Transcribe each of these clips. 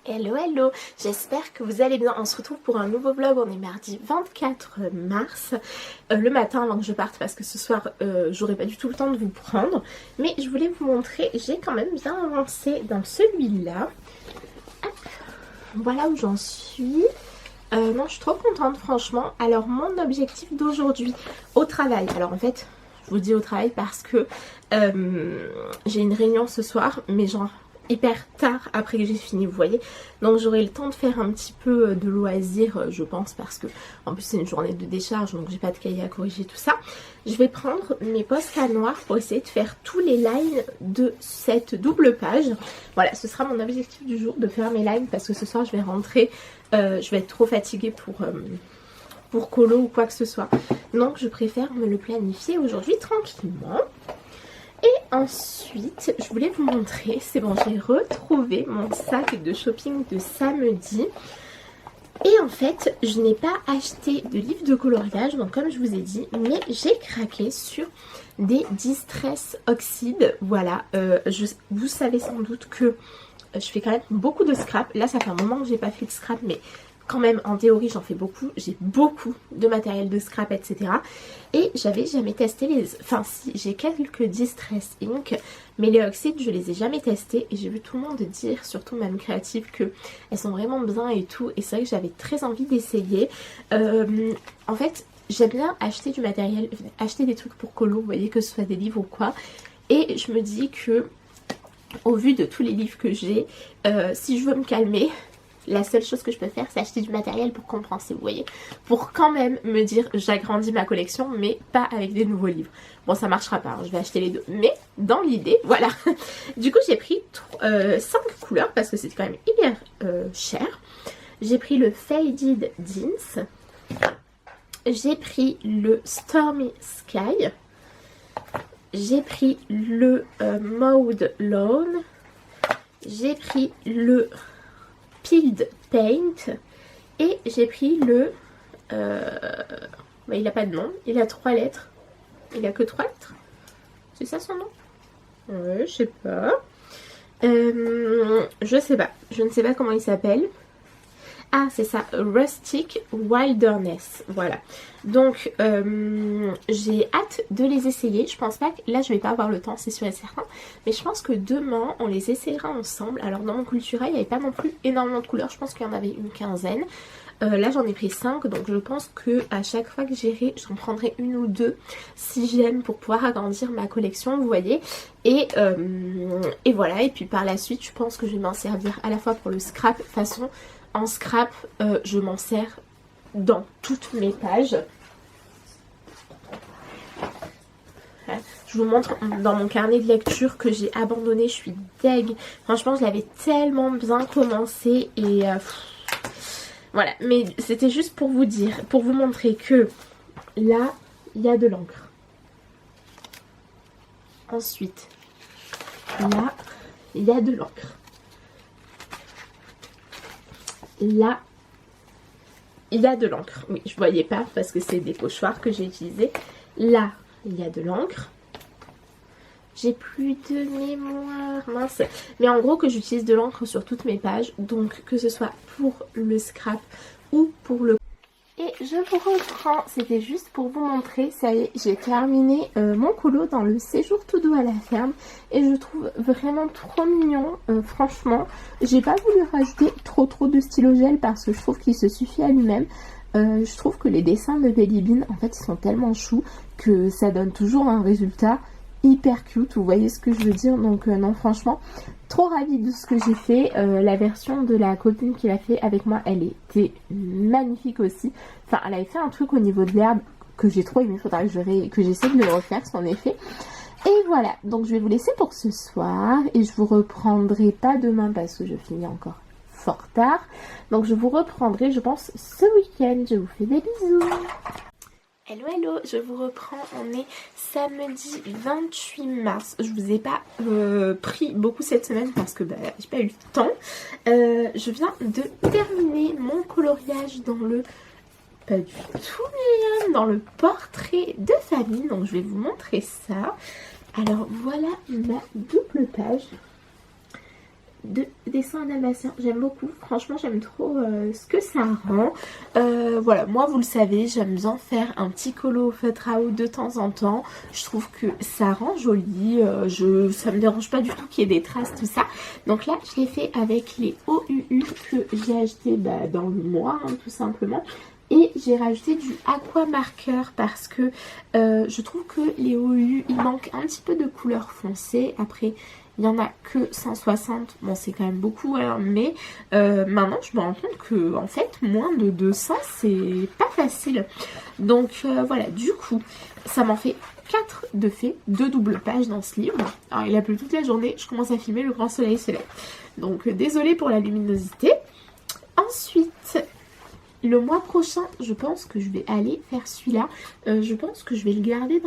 Hello hello, j'espère que vous allez bien. On se retrouve pour un nouveau vlog. On est mardi 24 mars, le matin avant que je parte parce que ce soir j'aurai pas du tout le temps de vous prendre. Mais je voulais vous montrer, j'ai quand même bien avancé dans celui-là. Voilà où j'en suis. Non, je suis trop contente franchement. Alors mon objectif d'aujourd'hui au travail, alors en fait je vous dis au travail parce que j'ai une réunion ce soir, mais genre hyper tard après que j'ai fini, vous voyez, donc j'aurai le temps de faire un petit peu de loisirs je pense, parce que en plus c'est une journée de décharge, donc j'ai pas de cahier à corriger, tout ça. Je vais prendre mes post-it noirs pour essayer de faire tous les lines de cette double page. Voilà, ce sera mon objectif du jour, de faire mes lines, parce que ce soir je vais rentrer, je vais être trop fatiguée pour colo ou quoi que ce soit, donc je préfère me le planifier aujourd'hui tranquillement. Et ensuite, je voulais vous montrer, c'est bon, j'ai retrouvé mon sac de shopping de samedi. Et en fait, je n'ai pas acheté de livre de coloriage, donc comme je vous ai dit, mais j'ai craqué sur des Distress Oxide. Voilà, vous savez sans doute que je fais quand même beaucoup de scrap. Là, ça fait un moment que j'ai pas fait de scrap, mais quand même en théorie j'en fais beaucoup, j'ai beaucoup de matériel de scrap, etc. Et j'avais jamais testé les... Enfin si, j'ai quelques Distress Ink, mais les oxydes je les ai jamais testés. Et j'ai vu tout le monde dire, surtout même créative, que elles sont vraiment bien et tout. Et c'est vrai que j'avais très envie d'essayer. En fait j'aime bien acheter du matériel, acheter des trucs pour colo, vous voyez, que ce soit des livres ou quoi. Et je me dis que au vu de tous les livres que j'ai, si je veux me calmer, la seule chose que je peux faire, c'est acheter du matériel pour compenser, vous voyez, pour quand même me dire j'agrandis ma collection, mais pas avec des nouveaux livres. Bon, ça marchera pas, hein, je vais acheter les deux, mais dans l'idée, voilà. Du coup, j'ai pris 5 couleurs parce que c'est quand même hyper cher. J'ai pris le Faded Jeans, j'ai pris le Stormy Sky, j'ai pris le Maude Lawn, j'ai pris le Peeled Paint et j'ai pris le il a pas de nom, il a 3 lettres, il a que 3 lettres, c'est ça son nom? Ouais, je sais pas, je sais pas, je ne sais pas comment il s'appelle. Ah, c'est ça, Rustic Wilderness, voilà. Donc, j'ai hâte de les essayer. Je pense pas que... Là, je vais pas avoir le temps, c'est sûr et certain. Mais je pense que demain, on les essayera ensemble. Alors, dans mon Cultura, il n'y avait pas non plus énormément de couleurs. Je pense qu'il y en avait une quinzaine. Là, j'en ai pris 5. Donc, je pense que à chaque fois que j'irai, j'en prendrai une ou deux si j'aime, pour pouvoir agrandir ma collection, vous voyez. Et voilà. Et puis, par la suite, je pense que je vais m'en servir à la fois pour le scrap. De toute façon... En scrap, je m'en sers dans toutes mes pages. Je vous montre dans mon carnet de lecture que j'ai abandonné. Je suis deg. Franchement, je l'avais tellement bien commencé. Et voilà. Mais c'était juste pour vous dire, pour vous montrer que là, il y a de l'encre. Ensuite, là, il y a de l'encre. Là, il y a de l'encre. Oui, je ne voyais pas parce que c'est des pochoirs que j'ai utilisés. Là, il y a de l'encre. J'ai plus de mémoire, mince. Mais en gros, que j'utilise de l'encre sur toutes mes pages. Donc, que ce soit pour le scrap ou pour le... Et je vous reprends, c'était juste pour vous montrer, ça y est, j'ai terminé mon colo dans le séjour tout doux à la ferme. Et je trouve vraiment trop mignon, franchement. J'ai pas voulu rajouter trop de stylo gel parce que je trouve qu'il se suffit à lui-même. Je trouve que les dessins de Belly Bean, en fait, ils sont tellement choux que ça donne toujours un résultat hyper cute, vous voyez ce que je veux dire. Donc non, franchement, trop ravie de ce que j'ai fait. La version de la copine qui l'a fait avec moi, elle était magnifique aussi. Enfin, elle avait fait un truc au niveau de l'herbe que j'ai trop aimé. Faudra que j'essaie de le refaire, son effet. Et voilà, donc je vais vous laisser pour ce soir et je vous reprendrai pas demain parce que je finis encore fort tard. Donc je vous reprendrai, je pense, ce week-end. Je vous fais des bisous. Hello hello, je vous reprends, on est samedi 28 mars, je vous ai pas pris beaucoup cette semaine parce que j'ai pas eu le temps. Je viens de terminer mon coloriage dans le, pas du tout mignon, dans le portrait de famille, donc je vais vous montrer ça. Alors voilà ma double page. de dessin en dalmatien. J'aime beaucoup, franchement j'aime trop ce que ça rend. Voilà, moi vous le savez, j'aime bien faire un petit colo au feutre à eau de temps en temps. Je trouve que ça rend joli, ça me dérange pas du tout qu'il y ait des traces, tout ça. Donc là je l'ai fait avec les OUU que j'ai acheté dans le mois, hein, tout simplement. Et j'ai rajouté du aqua marqueur parce que je trouve que les OU, il manque un petit peu de couleur foncée. Après, il n'y en a que 160. Bon, c'est quand même beaucoup, hein, mais maintenant, je me rends compte que en fait, moins de 200, c'est pas facile. Donc voilà, du coup, ça m'en fait 4 de fait, 2 doubles pages dans ce livre. Alors, il a plu toute la journée. Je commence à filmer, le grand soleil se lève. Donc, désolée pour la luminosité. Ensuite... le mois prochain, je pense que je vais aller faire celui-là. Je pense que je vais le garder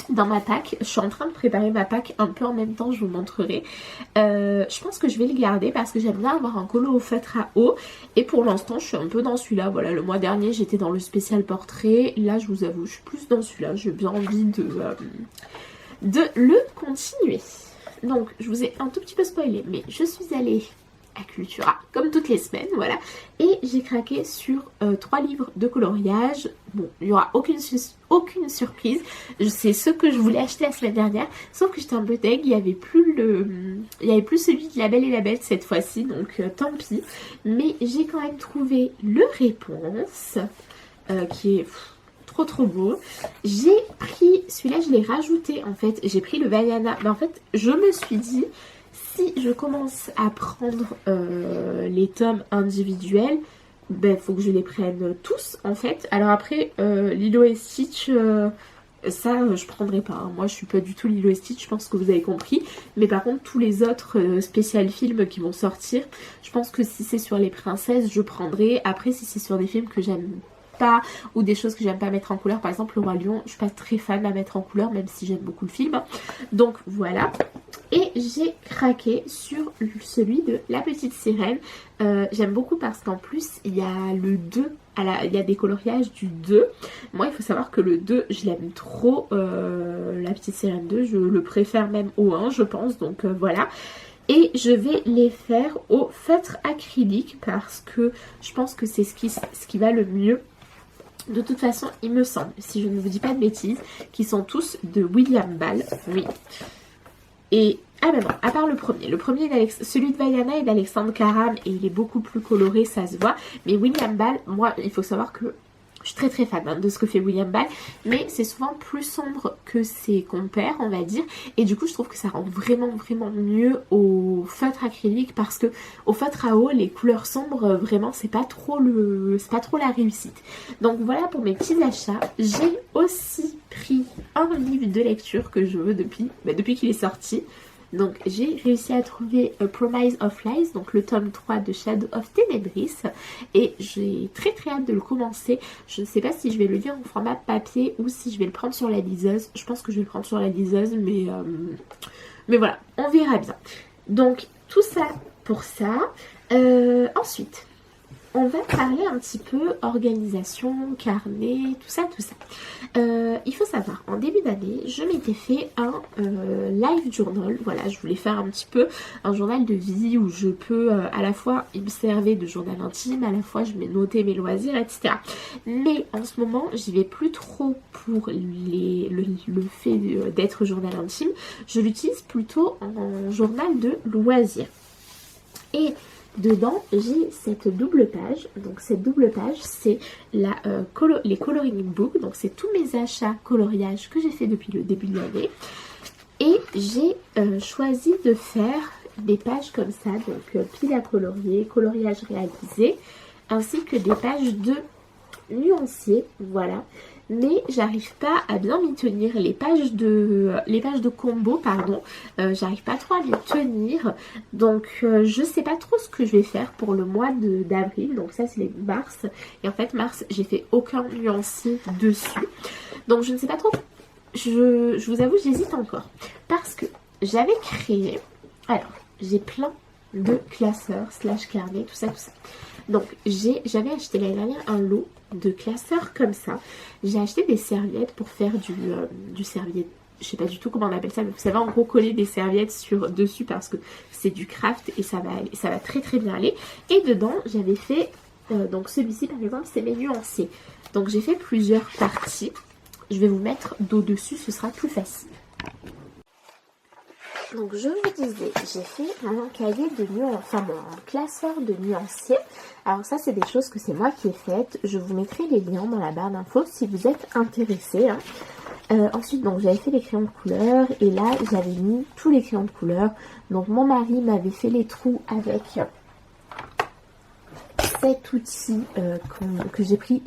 dans ma pack. Je suis en train de préparer ma pack un peu en même temps, je vous montrerai. Je pense que je vais le garder parce que j'aime bien avoir un colo au feutre à eau. Et pour l'instant, je suis un peu dans celui-là. Voilà, le mois dernier, j'étais dans le spécial portrait. Là, je vous avoue, je suis plus dans celui-là. J'ai bien envie de le continuer. Donc, je vous ai un tout petit peu spoilé, mais je suis allée... à Cultura, comme toutes les semaines, voilà. Et j'ai craqué sur 3 livres de coloriage. Bon, il n'y aura aucune surprise. C'est ce que je voulais acheter la semaine dernière, sauf que j'étais un peu deg, il n'y avait plus celui de La Belle et la Bête cette fois-ci, donc tant pis. Mais j'ai quand même trouvé le Réponse, qui est... trop beau. J'ai pris, celui-là je l'ai rajouté en fait, j'ai pris le Vaiana, mais en fait je me suis dit, si je commence à prendre les tomes individuels, ben faut que je les prenne tous en fait. Alors après Lilo et Stitch, ça je prendrai pas, hein. Moi je suis pas du tout Lilo et Stitch, je pense que vous avez compris. Mais par contre tous les autres spécial films qui vont sortir, je pense que si c'est sur les princesses je prendrai. Après si c'est sur des films que j'aime pas ou des choses que j'aime pas mettre en couleur, par exemple le Roi Lion, je suis pas très fan à mettre en couleur même si j'aime beaucoup le film. Donc voilà. Et j'ai craqué sur celui de La Petite Sirène. J'aime beaucoup parce qu'en plus il y a le 2, il y a des coloriages du 2. Moi il faut savoir que le 2 je l'aime trop, La Petite Sirène 2 je le préfère même au 1 je pense, donc voilà. Et je vais les faire au feutre acrylique parce que je pense que c'est ce qui va le mieux. De toute façon, il me semble, si je ne vous dis pas de bêtises, qu'ils sont tous de William Ball. Oui. Et, ah ben non, à part le premier. Le premier, celui de Vaiana est d'Alexandre Karam et il est beaucoup plus coloré, ça se voit. Mais William Ball, moi, il faut savoir que je suis très fan, hein, de ce que fait William Ball, mais c'est souvent plus sombre que ses compères, on va dire, et du coup je trouve que ça rend vraiment mieux au feutre acrylique, parce que au feutre à eau, les couleurs sombres, vraiment c'est pas trop la réussite. Donc voilà pour mes petits achats. J'ai aussi pris un livre de lecture que je veux depuis qu'il est sorti. Donc j'ai réussi à trouver A Promise of Lies, donc le tome 3 de Shadow of Tenebris, et j'ai très hâte de le commencer. Je ne sais pas si je vais le lire en format papier ou si je vais le prendre sur la liseuse. Je pense que je vais le prendre sur la liseuse, mais voilà, on verra bien. Donc tout ça pour ça. Ensuite, on va parler un petit peu organisation, carnet, tout ça. Il faut savoir, en début d'année, je m'étais fait un live journal. Voilà, je voulais faire un petit peu un journal de vie où je peux, à la fois, il me servait de journal intime, à la fois je vais noter mes loisirs, etc. Mais en ce moment, j'y vais plus trop pour le fait d'être journal intime. Je l'utilise plutôt en journal de loisirs. Et dedans, j'ai cette double page. Donc cette double page, c'est les coloring books. Donc c'est tous mes achats coloriage que j'ai fait depuis le début de l'année. Et j'ai choisi de faire des pages comme ça. Donc pile à colorier, coloriage réalisé, ainsi que des pages de nuancier. Voilà. Mais j'arrive pas à bien m'y tenir. Les pages de combo, pardon, j'arrive pas trop à m'y tenir. Donc je sais pas trop ce que je vais faire pour le mois d'avril. Donc ça c'est les mars. Et en fait mars j'ai fait aucun nuancier dessus. Donc je ne sais pas trop. Je vous avoue j'hésite encore. Parce que j'avais créé. Alors j'ai plein de classeurs / carnet, tout ça. Donc j'avais acheté l'année dernière un lot de classeurs comme ça. J'ai acheté des serviettes pour faire du serviette je sais pas du tout comment on appelle ça, mais vous savez en gros coller des serviettes sur dessus parce que c'est du craft et ça va très très bien aller. Et dedans j'avais fait, donc celui-ci par exemple c'est mes nuancés. Donc j'ai fait plusieurs parties, je vais vous mettre d'au-dessus, ce sera plus facile. Donc je vous disais, j'ai fait mon cahier de nuances, enfin mon classeur de nuanciers. Alors ça c'est des choses que c'est moi qui ai faites. Je vous mettrai les liens dans la barre d'infos si vous êtes intéressés. Ensuite donc j'avais fait les crayons de couleur et là j'avais mis tous les crayons de couleur. Donc mon mari m'avait fait les trous avec cet outil que j'ai pris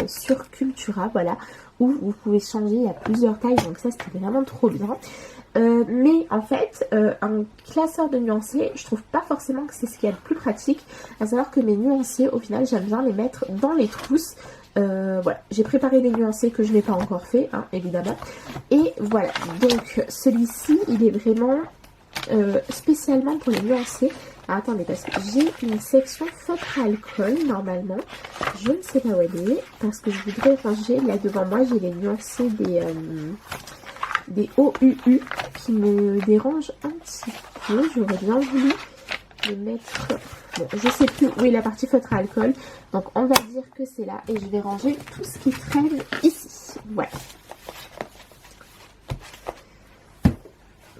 sur Cultura, voilà, où vous pouvez changer, il y a plusieurs tailles, donc ça c'était vraiment trop bien. Mais en fait, un classeur de nuanciers, je trouve pas forcément que c'est ce qu'il y a de plus pratique, à savoir que mes nuanciers, au final, j'aime bien les mettre dans les trousses. Voilà, j'ai préparé des nuanciers que je n'ai pas encore fait, hein, évidemment. Et voilà, donc celui-ci, il est vraiment spécialement pour les nuanciers. Alors, attendez, parce que j'ai une section feutre à alcool, normalement. Je ne sais pas où elle est, parce que je voudrais ranger, là devant moi, j'ai les nuanciers des OUU qui me dérangent un petit peu. J'aurais bien voulu les mettre... Bon, je sais plus où est la partie feutre à alcool. Donc, on va dire que c'est là. Et je vais ranger tout ce qui traîne ici. Voilà.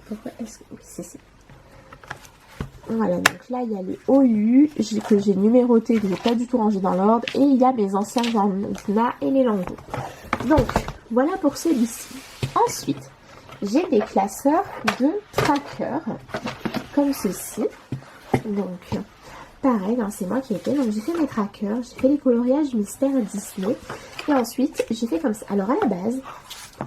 Pourquoi est-ce que... Oui, c'est ça. Voilà, donc là, il y a les OU que j'ai numérotés, que j'ai pas du tout rangé dans l'ordre. Et il y a mes anciens Vanna et les Lango. Donc, voilà pour celui-ci. Ensuite, j'ai des classeurs de trackers, comme ceci. Donc, pareil, hein, c'est moi qui ai fait. Donc, j'ai fait mes trackers, j'ai fait les coloriages mystère Disney. Et ensuite, j'ai fait comme ça. Alors, à la base,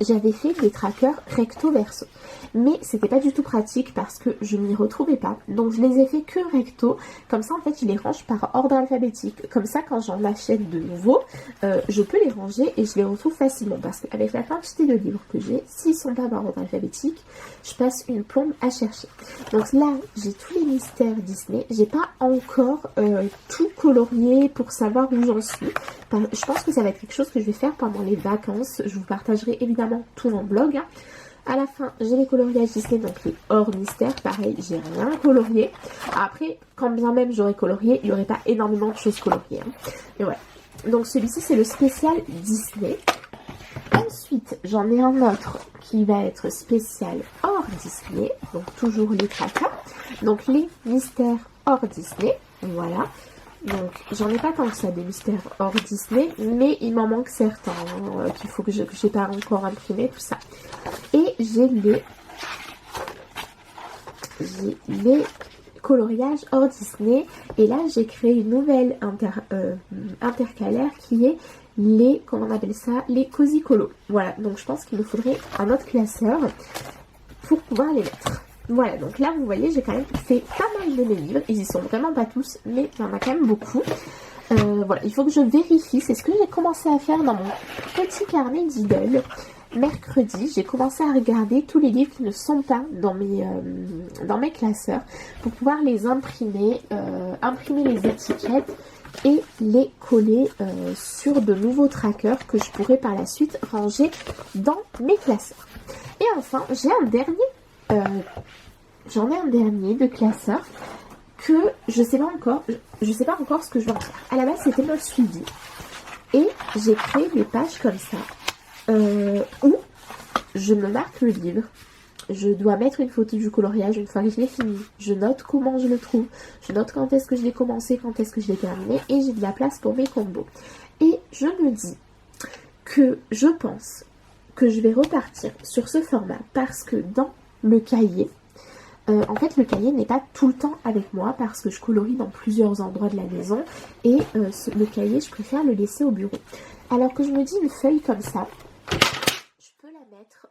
j'avais fait des trackers recto verso. Mais c'était pas du tout pratique parce que je m'y retrouvais pas. Donc je les ai fait que recto. Comme ça en fait je les range par ordre alphabétique. Comme ça quand j'en achète de nouveaux, je peux les ranger et je les retrouve facilement. Parce qu'avec la quantité de livres que j'ai, s'ils sont pas par ordre alphabétique, je passe une plombe à chercher. Donc là j'ai tous les mystères Disney. J'ai pas encore tout colorié pour savoir où j'en suis. Je pense que ça va être quelque chose que je vais faire pendant les vacances. Je vous partagerai évidemment tout mon blog. Hein. À la fin, j'ai les coloriages Disney, donc les hors mystère. Pareil, j'ai rien colorié. Après, quand bien même j'aurais colorié, il n'y aurait pas énormément de choses coloriées. Hein. Et voilà. Donc celui-ci, c'est le spécial Disney. Ensuite, j'en ai un autre qui va être spécial hors Disney. Donc toujours les trackers. Donc les mystères hors Disney. Voilà. Donc j'en ai pas tant que ça des mystères hors Disney, mais il m'en manque certains qu'il faut que j'ai pas encore imprimé, tout ça. Et j'ai les coloriages hors Disney, et là j'ai créé une nouvelle intercalaire qui est les, comment on appelle ça, les Cozy Colo. Voilà, donc je pense qu'il me faudrait un autre classeur pour pouvoir les mettre. Voilà, donc là vous voyez j'ai quand même fait pas mal de mes livres, ils y sont vraiment pas tous mais il y en a quand même beaucoup. Voilà, il faut que je vérifie, c'est ce que j'ai commencé à faire dans mon petit carnet d'idole. Mercredi, j'ai commencé à regarder tous les livres qui ne sont pas dans mes classeurs pour pouvoir les imprimer, imprimer les étiquettes et les coller sur de nouveaux trackers que je pourrais par la suite ranger dans mes classeurs. Et enfin, j'en ai un dernier de classeur que je sais pas encore ce que je vais en faire. À la base c'était mon suivi et j'ai créé des pages comme ça où je me marque le livre, je dois mettre une photo du coloriage une fois que je l'ai fini, je note comment je le trouve, je note quand est-ce que je l'ai commencé, quand est-ce que je l'ai terminé et j'ai de la place pour mes combos. Et je me dis que je pense que je vais repartir sur ce format parce que dans le cahier, en fait le cahier n'est pas tout le temps avec moi parce que je colorie dans plusieurs endroits de la maison et le cahier je préfère le laisser au bureau. Alors que je me dis une feuille comme ça, je peux la mettre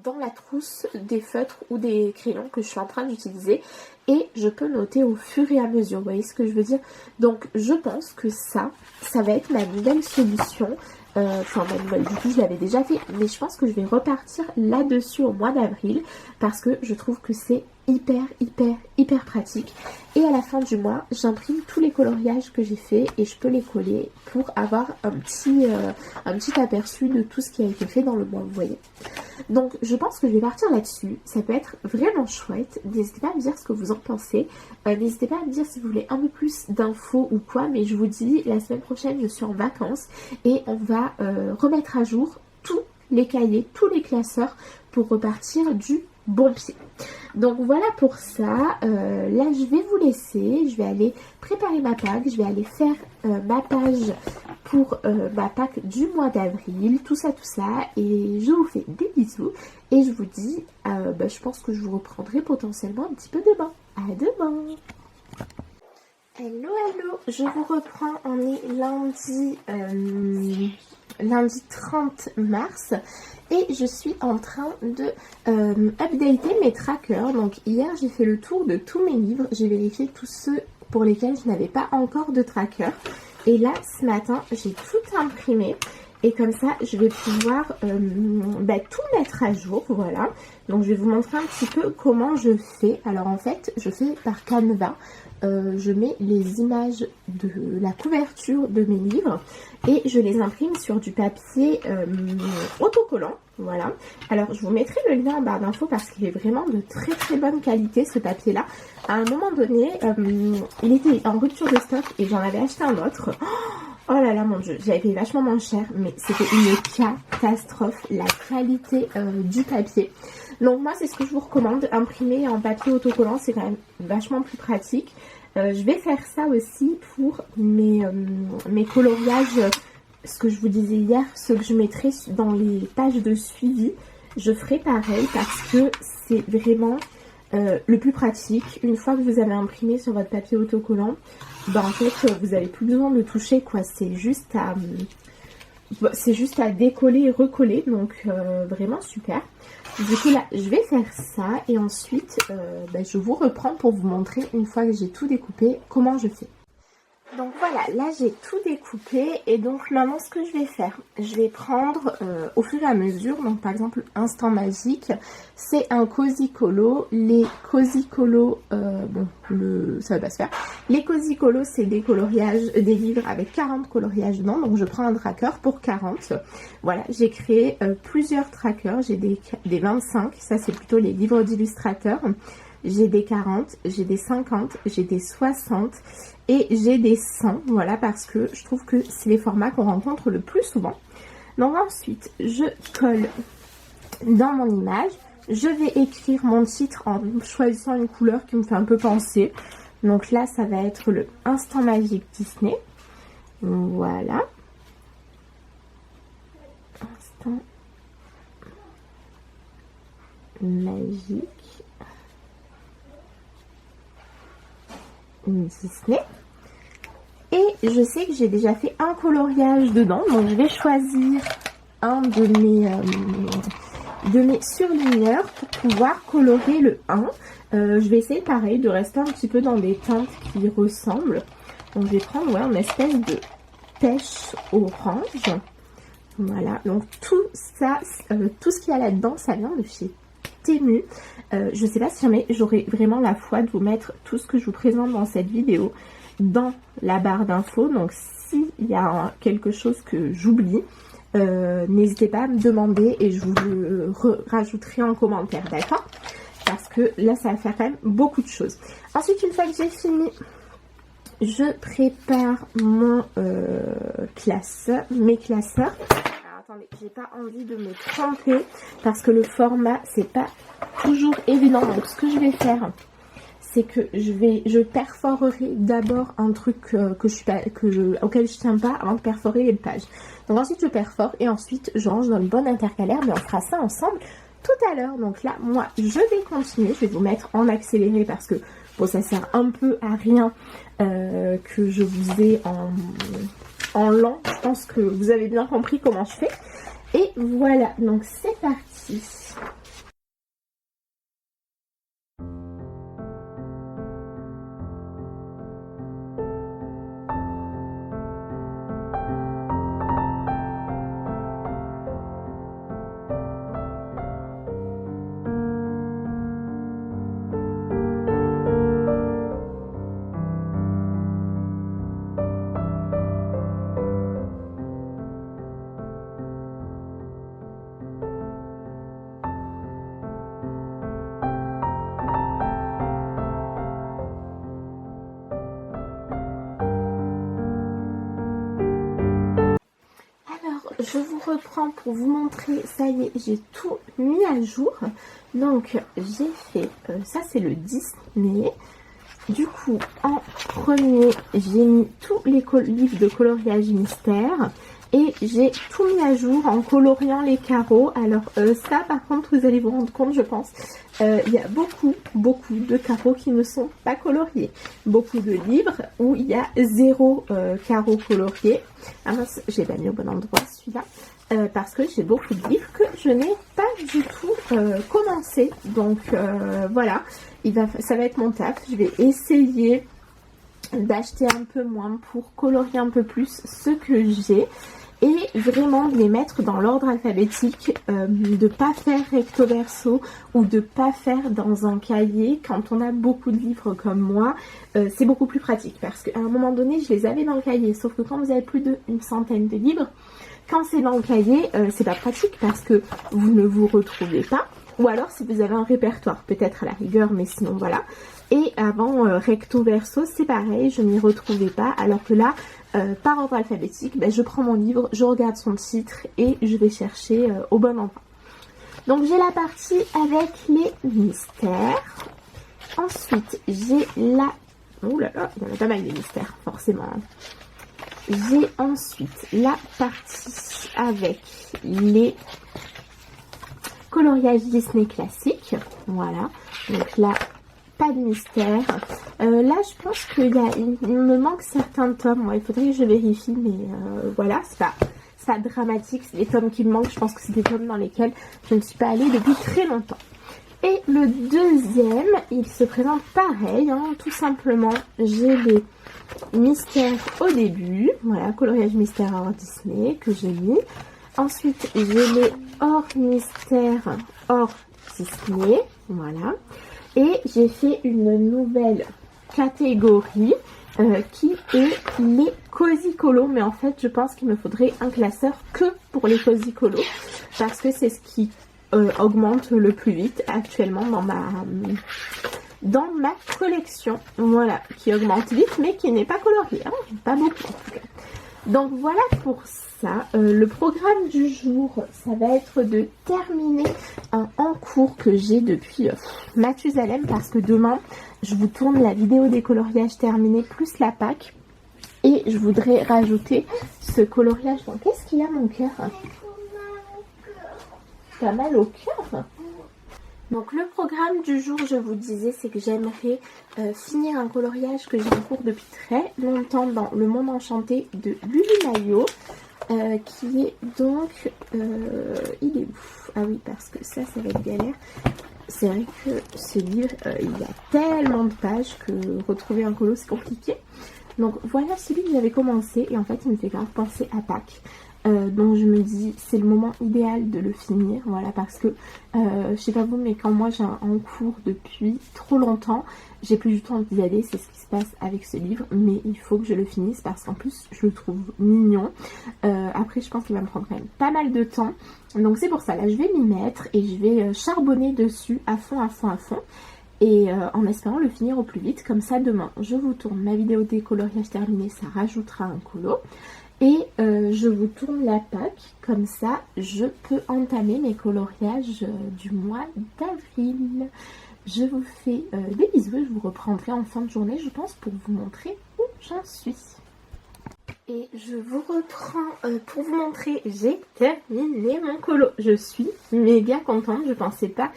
dans la trousse des feutres ou des crayons que je suis en train d'utiliser et je peux noter au fur et à mesure, vous voyez ce que je veux dire. Donc je pense que ça va être ma nouvelle solution. Enfin du coup je l'avais déjà fait, mais je pense que je vais repartir là-dessus au mois d'avril parce que je trouve que c'est hyper pratique. Et à la fin du mois, j'imprime tous les coloriages que j'ai fait et je peux les coller pour avoir un petit aperçu de tout ce qui a été fait dans le mois, vous voyez. Donc je pense que je vais partir là-dessus. Ça peut être vraiment chouette. N'hésitez pas à me dire ce que vous en pensez. N'hésitez pas à me dire si vous voulez un peu plus d'infos ou quoi. Mais je vous dis, la semaine prochaine, je suis en vacances et on va remettre à jour tous les cahiers, tous les classeurs pour repartir du bon pied. Donc voilà pour ça. Là je vais vous laisser, je vais aller préparer ma Pâques, je vais aller faire ma page pour ma Pâques du mois d'avril, tout ça et je vous fais des bisous et je vous dis je pense que je vous reprendrai potentiellement un petit peu demain. À demain. Hello, je vous reprends, on est lundi 30 mars et je suis en train de updater mes trackers. Donc hier j'ai fait le tour de tous mes livres, j'ai vérifié tous ceux pour lesquels je n'avais pas encore de tracker et là ce matin j'ai tout imprimé. Et comme ça, je vais pouvoir tout mettre à jour, voilà. Donc, je vais vous montrer un petit peu comment je fais. Alors, en fait, je fais par Canva. Je mets les images de la couverture de mes livres et je les imprime sur du papier autocollant, voilà. Alors, je vous mettrai le lien en barre d'infos parce qu'il est vraiment de très bonne qualité, ce papier-là. À un moment donné, il était en rupture de stock et j'en avais acheté un autre. Oh là là, mon dieu, j'avais payé vachement moins cher, mais c'était une catastrophe, la qualité du papier. Donc moi, c'est ce que je vous recommande, imprimer en papier autocollant, c'est quand même vachement plus pratique. Je vais faire ça aussi pour mes coloriages, ce que je vous disais hier, ceux que je mettrai dans les pages de suivi. Je ferai pareil parce que c'est vraiment le plus pratique. Une fois que vous avez imprimé sur votre papier autocollant, en fait vous n'avez plus besoin de toucher quoi, c'est juste à décoller et recoller, donc vraiment super. Du coup là je vais faire ça et ensuite je vous reprends pour vous montrer une fois que j'ai tout découpé comment je fais. Donc voilà, là j'ai tout découpé et donc maintenant ce que je vais faire, je vais prendre au fur et à mesure, donc par exemple Instant Magique, c'est un Cozy Colo, les Cozy Colo, ça va pas se faire, les Cozy Colo c'est des coloriages, des livres avec 40 coloriages dedans, donc je prends un tracker pour 40, voilà, j'ai créé plusieurs trackers, j'ai des 25, ça c'est plutôt les livres d'illustrateurs. J'ai des 40, j'ai des 50, j'ai des 60 et j'ai des 100. Voilà, parce que je trouve que c'est les formats qu'on rencontre le plus souvent. Donc ensuite, je colle dans mon image. Je vais écrire mon titre en choisissant une couleur qui me fait un peu penser. Donc là, ça va être le Instant Magique Disney. Voilà. Instant Magique Disney. Et je sais que j'ai déjà fait un coloriage dedans, donc je vais choisir un de mes surligneurs pour pouvoir colorer le 1. Je vais essayer pareil de rester un petit peu dans des teintes qui ressemblent. Donc je vais prendre une espèce de pêche orange. Voilà, donc tout ça, tout ce qu'il y a là-dedans, ça vient de chez Temu. Je sais pas si jamais j'aurai vraiment la foi de vous mettre tout ce que je vous présente dans cette vidéo dans la barre d'infos. Donc s'il y a quelque chose que j'oublie, n'hésitez pas à me demander et je vous le rajouterai en commentaire, d'accord? Parce que là ça va faire quand même beaucoup de choses. Ensuite, une fois que j'ai fini, je prépare mon mes classeurs. Attendez, j'ai pas envie de me tromper parce que le format c'est pas toujours évident. Donc ce que je vais faire, c'est que je perforerai d'abord un truc auquel je tiens pas avant de perforer les pages. Donc ensuite je perfore et ensuite je range dans le bon intercalaire, mais on fera ça ensemble tout à l'heure. Donc là moi je vais continuer, je vais vous mettre en accéléré parce que bon ça sert un peu à rien que je vous ai en lent. Je pense que vous avez bien compris comment je fais. Et voilà, donc c'est parti. je vous reprends pour vous montrer, ça y est, j'ai tout mis à jour. Donc j'ai fait, ça c'est le Disney. Du coup, en premier, j'ai mis tous les livres de coloriage mystère. Et j'ai tout mis à jour en coloriant les carreaux. Alors ça par contre vous allez vous rendre compte je pense. Il y a beaucoup de carreaux qui ne sont pas coloriés. Beaucoup de livres où il y a 0 carreaux coloriés. Ah mince, j'ai pas mis au bon endroit celui-là. Parce que j'ai beaucoup de livres que je n'ai pas du tout commencé. Donc voilà, ça va être mon taf. Je vais essayer d'acheter un peu moins pour colorier un peu plus ce que j'ai. Et vraiment de les mettre dans l'ordre alphabétique, de pas faire recto verso ou de pas faire dans un cahier. Quand on a beaucoup de livres comme moi, c'est beaucoup plus pratique parce qu'à un moment donné je les avais dans le cahier, sauf que quand vous avez plus d'une centaine de livres, quand c'est dans le cahier, c'est pas pratique parce que vous ne vous retrouvez pas. Ou alors si vous avez un répertoire, peut-être à la rigueur, mais sinon voilà. Et avant recto verso, c'est pareil, je m'y retrouvais pas. Alors que là, par ordre alphabétique, je prends mon livre, je regarde son titre et je vais chercher au bon endroit. Donc j'ai la partie avec les mystères. Ensuite, j'ai la... Ouh là là, il y en a pas mal des mystères, forcément. J'ai ensuite la partie avec les coloriages Disney classiques. Voilà, donc là... pas de mystère. Là, je pense qu'il me manque certains tomes. Ouais, il faudrait que je vérifie, mais voilà, c'est pas dramatique. C'est des tomes qui me manquent. Je pense que c'est des tomes dans lesquels je ne suis pas allée depuis très longtemps. Et le deuxième, il se présente pareil, hein, tout simplement. J'ai les mystères au début. Voilà, coloriage mystère hors Disney que j'ai mis. Ensuite, j'ai les hors mystère hors Disney. Voilà. Et j'ai fait une nouvelle catégorie qui est les cozy colos. Mais en fait, je pense qu'il me faudrait un classeur que pour les cozy colos. Parce que c'est ce qui augmente le plus vite actuellement dans ma collection. Voilà, qui augmente vite mais qui n'est pas colorié. Hein, pas beaucoup en tout cas. Donc voilà pour ça. Le programme du jour, ça va être de terminer un en cours que j'ai depuis Mathusalem, parce que demain, je vous tourne la vidéo des coloriages terminés plus la Pâques. Et je voudrais rajouter ce coloriage. Donc qu'est-ce qu'il y a mon cœur? T'as mal au cœur? Donc le programme du jour, je vous disais, c'est que j'aimerais finir un coloriage que j'ai en cours depuis très longtemps dans Le Monde Enchanté de Lulu Maillot, qui est donc... il est où? Ah oui, parce que ça va être galère. C'est vrai que ce livre, il y a tellement de pages que retrouver un colo, c'est compliqué. Donc voilà celui que j'avais commencé et en fait, il me fait grave penser à Pâques. Donc je me dis c'est le moment idéal de le finir, voilà, parce que je sais pas vous, mais quand moi j'ai en cours depuis trop longtemps, j'ai plus du tout envie d'y aller. C'est ce qui se passe avec ce livre, mais il faut que je le finisse parce qu'en plus je le trouve mignon. Après je pense qu'il va me prendre quand même pas mal de temps, donc c'est pour ça, là je vais m'y mettre et je vais charbonner dessus à fond. Et en espérant le finir au plus vite, comme ça demain je vous tourne ma vidéo des coloriages terminés, ça rajoutera un colo. Et je vous tourne la Pâques, comme ça je peux entamer mes coloriages du mois d'avril. Je vous fais des bisous et je vous reprendrai en fin de journée, je pense, pour vous montrer où j'en suis. Et je vous reprends pour vous montrer, j'ai terminé mon colo. Je suis méga contente, je pensais pas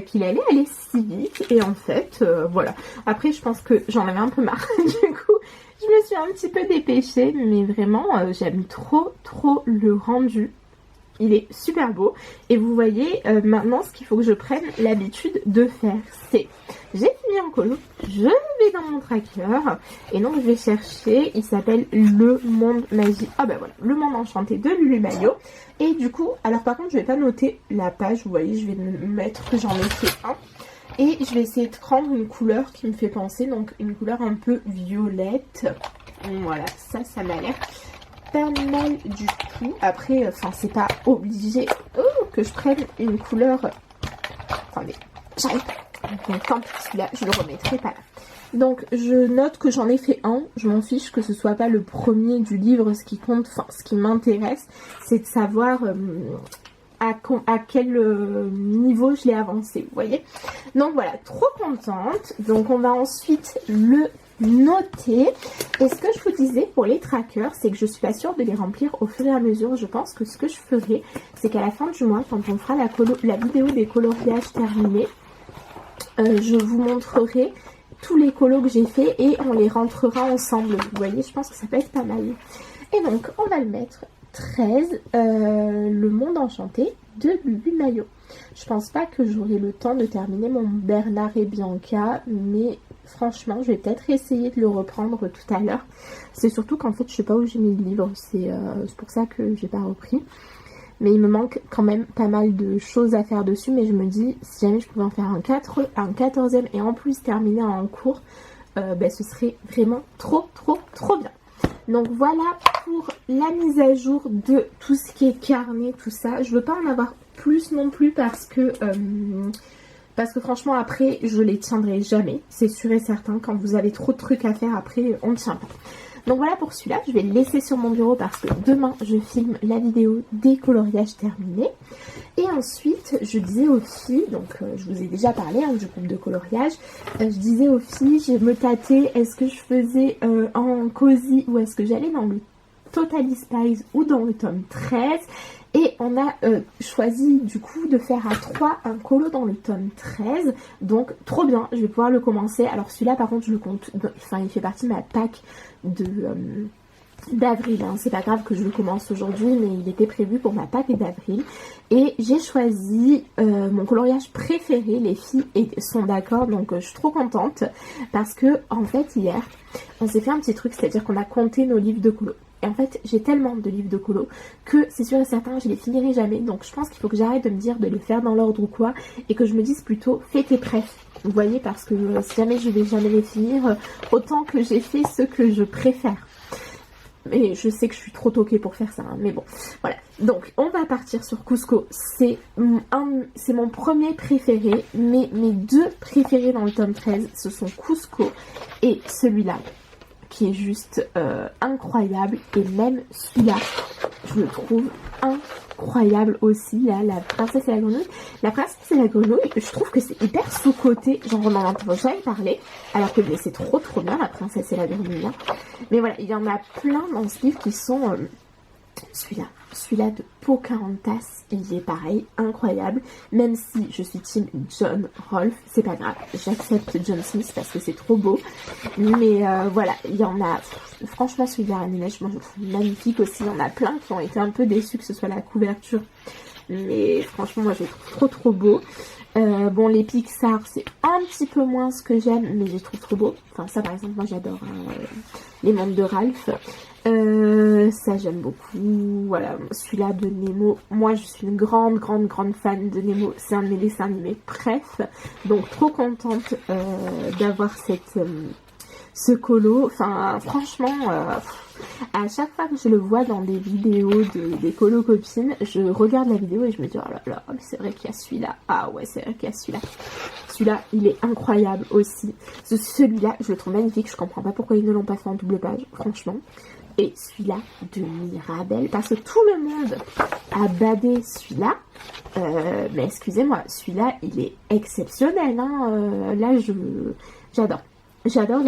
qu'il allait aller si vite. Et en fait, voilà. Après, je pense que j'en avais un peu marre. Du coup, je me suis un petit peu dépêchée. Mais vraiment, j'aime trop le rendu. Il est super beau. Et vous voyez, maintenant, ce qu'il faut que je prenne l'habitude de faire, c'est... J'ai fini un colo, je vais dans mon tracker. Et donc, je vais chercher, il s'appelle Le Monde Magique. Ah ben voilà, Le Monde Enchanté de Lulu Maillot. Et du coup, alors par contre, je vais pas noter la page. Vous voyez, je vais mettre que j'en ai fait un. Et je vais essayer de prendre une couleur qui me fait penser. Donc, une couleur un peu violette. Voilà, ça m'a l'air... pas mal du tout. Après, enfin, c'est pas obligé que je prenne une couleur. Attendez, j'arrive. Donc, tant pis, celui-là, je le remettrai pas là. Donc je note que j'en ai fait un, je m'en fiche que ce soit pas le premier du livre, ce qui compte, enfin ce qui m'intéresse, c'est de savoir à quel niveau je l'ai avancé, vous voyez. Donc voilà, trop contente. Donc on va ensuite le noter. Et ce que je vous disais pour les trackers, c'est que je suis pas sûre de les remplir au fur et à mesure. Je pense que ce que je ferai, c'est qu'à la fin du mois, quand on fera la vidéo des coloriages terminés, je vous montrerai tous les colos que j'ai fait et on les rentrera ensemble. Vous voyez, je pense que ça peut être pas mal. Et donc, on va le mettre 13, le monde enchanté de Bubu Maillot. Je pense pas que j'aurai le temps de terminer mon Bernard et Bianca, mais franchement, je vais peut-être essayer de le reprendre tout à l'heure. C'est surtout qu'en fait, je sais pas où j'ai mis le livre, c'est pour ça que j'ai pas repris. Mais il me manque quand même pas mal de choses à faire dessus. Mais je me dis, si jamais je pouvais en faire un 14e et en plus terminer en cours, ce serait vraiment trop bien. Donc voilà pour la mise à jour de tout ce qui est carnet, tout ça. Je veux pas en avoir plus non plus parce que franchement après je les tiendrai jamais. C'est sûr et certain, quand vous avez trop de trucs à faire après on ne tient pas. Donc voilà pour celui-là, je vais le laisser sur mon bureau parce que demain je filme la vidéo des coloriages terminés. Et ensuite, je disais aux filles, donc je vous ai déjà parlé du groupe de coloriage, je disais aux filles, je me tâtais, est-ce que je faisais en cosy ou est-ce que j'allais dans le Totally Spies ou dans le tome 13. Et on a choisi du coup de faire à 3 un colo dans le tome 13. Donc trop bien, je vais pouvoir le commencer. Alors celui-là par contre je le compte, enfin il fait partie de ma pack d'avril, hein. C'est pas grave que je le commence aujourd'hui, mais il était prévu pour ma pack d'avril. Et j'ai choisi mon coloriage préféré, les filles sont d'accord, donc je suis trop contente. Parce que en fait hier, on s'est fait un petit truc, c'est-à-dire qu'on a compté nos livres de colo. Et en fait, j'ai tellement de livres de colo que c'est sûr et certain, je les finirai jamais. Donc je pense qu'il faut que j'arrête de me dire de les faire dans l'ordre ou quoi. Et que je me dise plutôt, fais tes préf. Vous voyez, parce que si jamais je vais jamais les finir, autant que j'ai fait ce que je préfère. Mais je sais que je suis trop toquée pour faire ça, hein, mais bon, voilà. Donc, on va partir sur Cusco. C'est mon premier préféré, mais mes deux préférés dans le tome 13, ce sont Cusco et celui-là, qui est juste incroyable. Et même celui-là, je le trouve incroyable aussi, là, la princesse et la grenouille. La princesse et la grenouille, je trouve que c'est hyper sous-côté, genre on en entend jamais parler, alors que c'est trop bien, la princesse et la grenouille, là. Mais voilà, il y en a plein dans ce livre qui sont... celui-là de Pocahontas, il est pareil, incroyable. Même si je suis team John Rolfe, c'est pas grave, j'accepte John Smith parce que c'est trop beau. Mais voilà, il y en a... Franchement, celui de la Reine des Neiges, moi je le trouve magnifique aussi. Il y en a plein qui ont été un peu déçus que ce soit la couverture. Mais franchement, moi je le trouve trop beau. Bon, les Pixar, c'est un petit peu moins ce que j'aime, mais je les trouve trop beaux. Enfin, ça par exemple, moi j'adore les mondes de Ralph. Ça j'aime beaucoup. Voilà, celui-là de Nemo, moi je suis une grande fan de Nemo. C'est un de mes dessins animés préf. Donc trop contente d'avoir ce colo. Enfin, franchement... à chaque fois que je le vois dans des vidéos des colo copines, je regarde la vidéo et je me dis oh là là, mais c'est vrai qu'il y a celui-là. Ah ouais, c'est vrai qu'il y a celui-là. Celui-là, il est incroyable aussi. Celui-là, je le trouve magnifique. Je comprends pas pourquoi ils ne l'ont pas fait en double page, franchement. Et celui-là de Mirabelle, parce que tout le monde a badé celui-là. Mais excusez-moi, celui-là, il est exceptionnel. Hein. Là, j'adore. J'adore.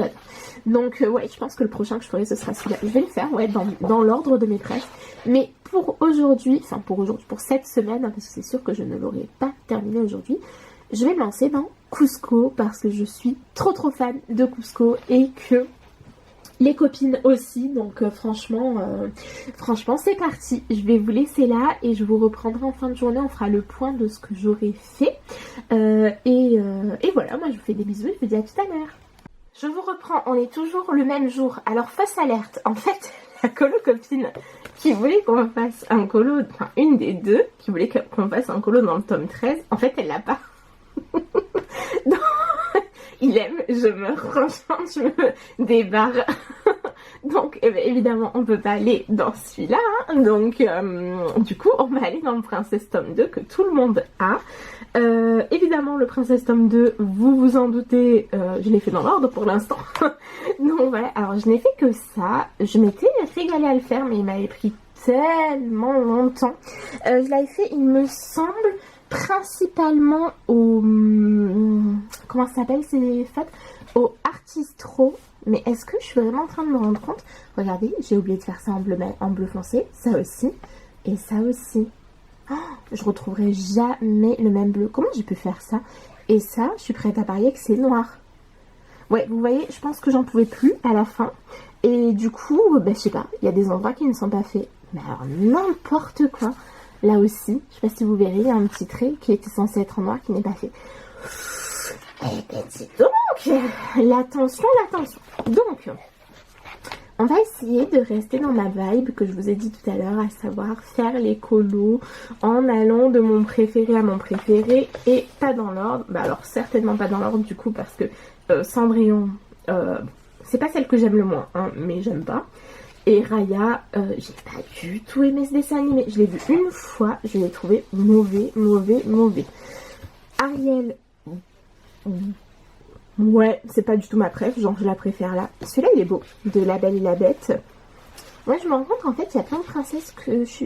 Donc ouais, je pense que le prochain que je ferai ce sera celui-là. Je vais le faire, ouais, dans l'ordre de mes prêts. Mais pour aujourd'hui, enfin pour cette semaine, hein, parce que c'est sûr que je ne l'aurai pas terminé aujourd'hui, je vais me lancer dans Cusco parce que je suis trop fan de Cusco et que les copines aussi. Donc franchement c'est parti. Je vais vous laisser là et je vous reprendrai en fin de journée. On fera le point de ce que j'aurai fait. Et voilà, moi je vous fais des bisous et je vous dis à tout à l'heure. Je vous reprends, on est toujours le même jour. Alors, fausse alerte, en fait, la colo-copine qui voulait qu'on fasse un colo, enfin une des deux, qui voulait qu'on fasse un colo dans le tome 13, en fait, elle l'a pas. Donc, il aime, je meurs, franchement, je me débarre. Donc évidemment on peut pas aller dans celui-là, hein. Donc du coup on va aller dans le Princess Tome 2 que tout le monde a. Évidemment le Princess Tome 2, vous vous en doutez, je l'ai fait dans l'ordre pour l'instant. Donc voilà, alors je n'ai fait que ça, je m'étais régalée à le faire mais il m'avait pris tellement longtemps. Je l'avais fait, il me semble, principalement au... comment ça s'appelle ces fêtes? Au Artistro. Mais est-ce que je suis vraiment en train de me rendre compte? Regardez, j'ai oublié de faire ça en bleu foncé, ça aussi, et ça aussi. Oh, je retrouverai jamais le même bleu. Comment j'ai pu faire ça? Et ça, je suis prête à parier que c'est noir. Ouais, vous voyez, je pense que j'en pouvais plus à la fin. Et du coup, ben, je sais pas, il y a des endroits qui ne sont pas faits. Mais alors, n'importe quoi. Là aussi, je sais pas si vous verrez, il y a un petit trait qui était censé être en noir qui n'est pas fait. Eh ben, dis donc, l'attention. Donc, on va essayer de rester dans ma vibe que je vous ai dit tout à l'heure, à savoir faire les colos en allant de mon préféré à mon préféré et pas dans l'ordre. Bah alors, certainement pas dans l'ordre du coup parce que Cendrillon, c'est pas celle que j'aime le moins, hein, mais j'aime pas. Et Raya, j'ai pas du tout aimé ce dessin animé. Je l'ai vu une fois, je l'ai trouvé mauvais. Ariel, ouais, c'est pas du tout ma préf, genre je la préfère là. Celui-là il est beau, de La Belle et la Bête. Moi je me rends compte qu'en fait il y a plein de princesses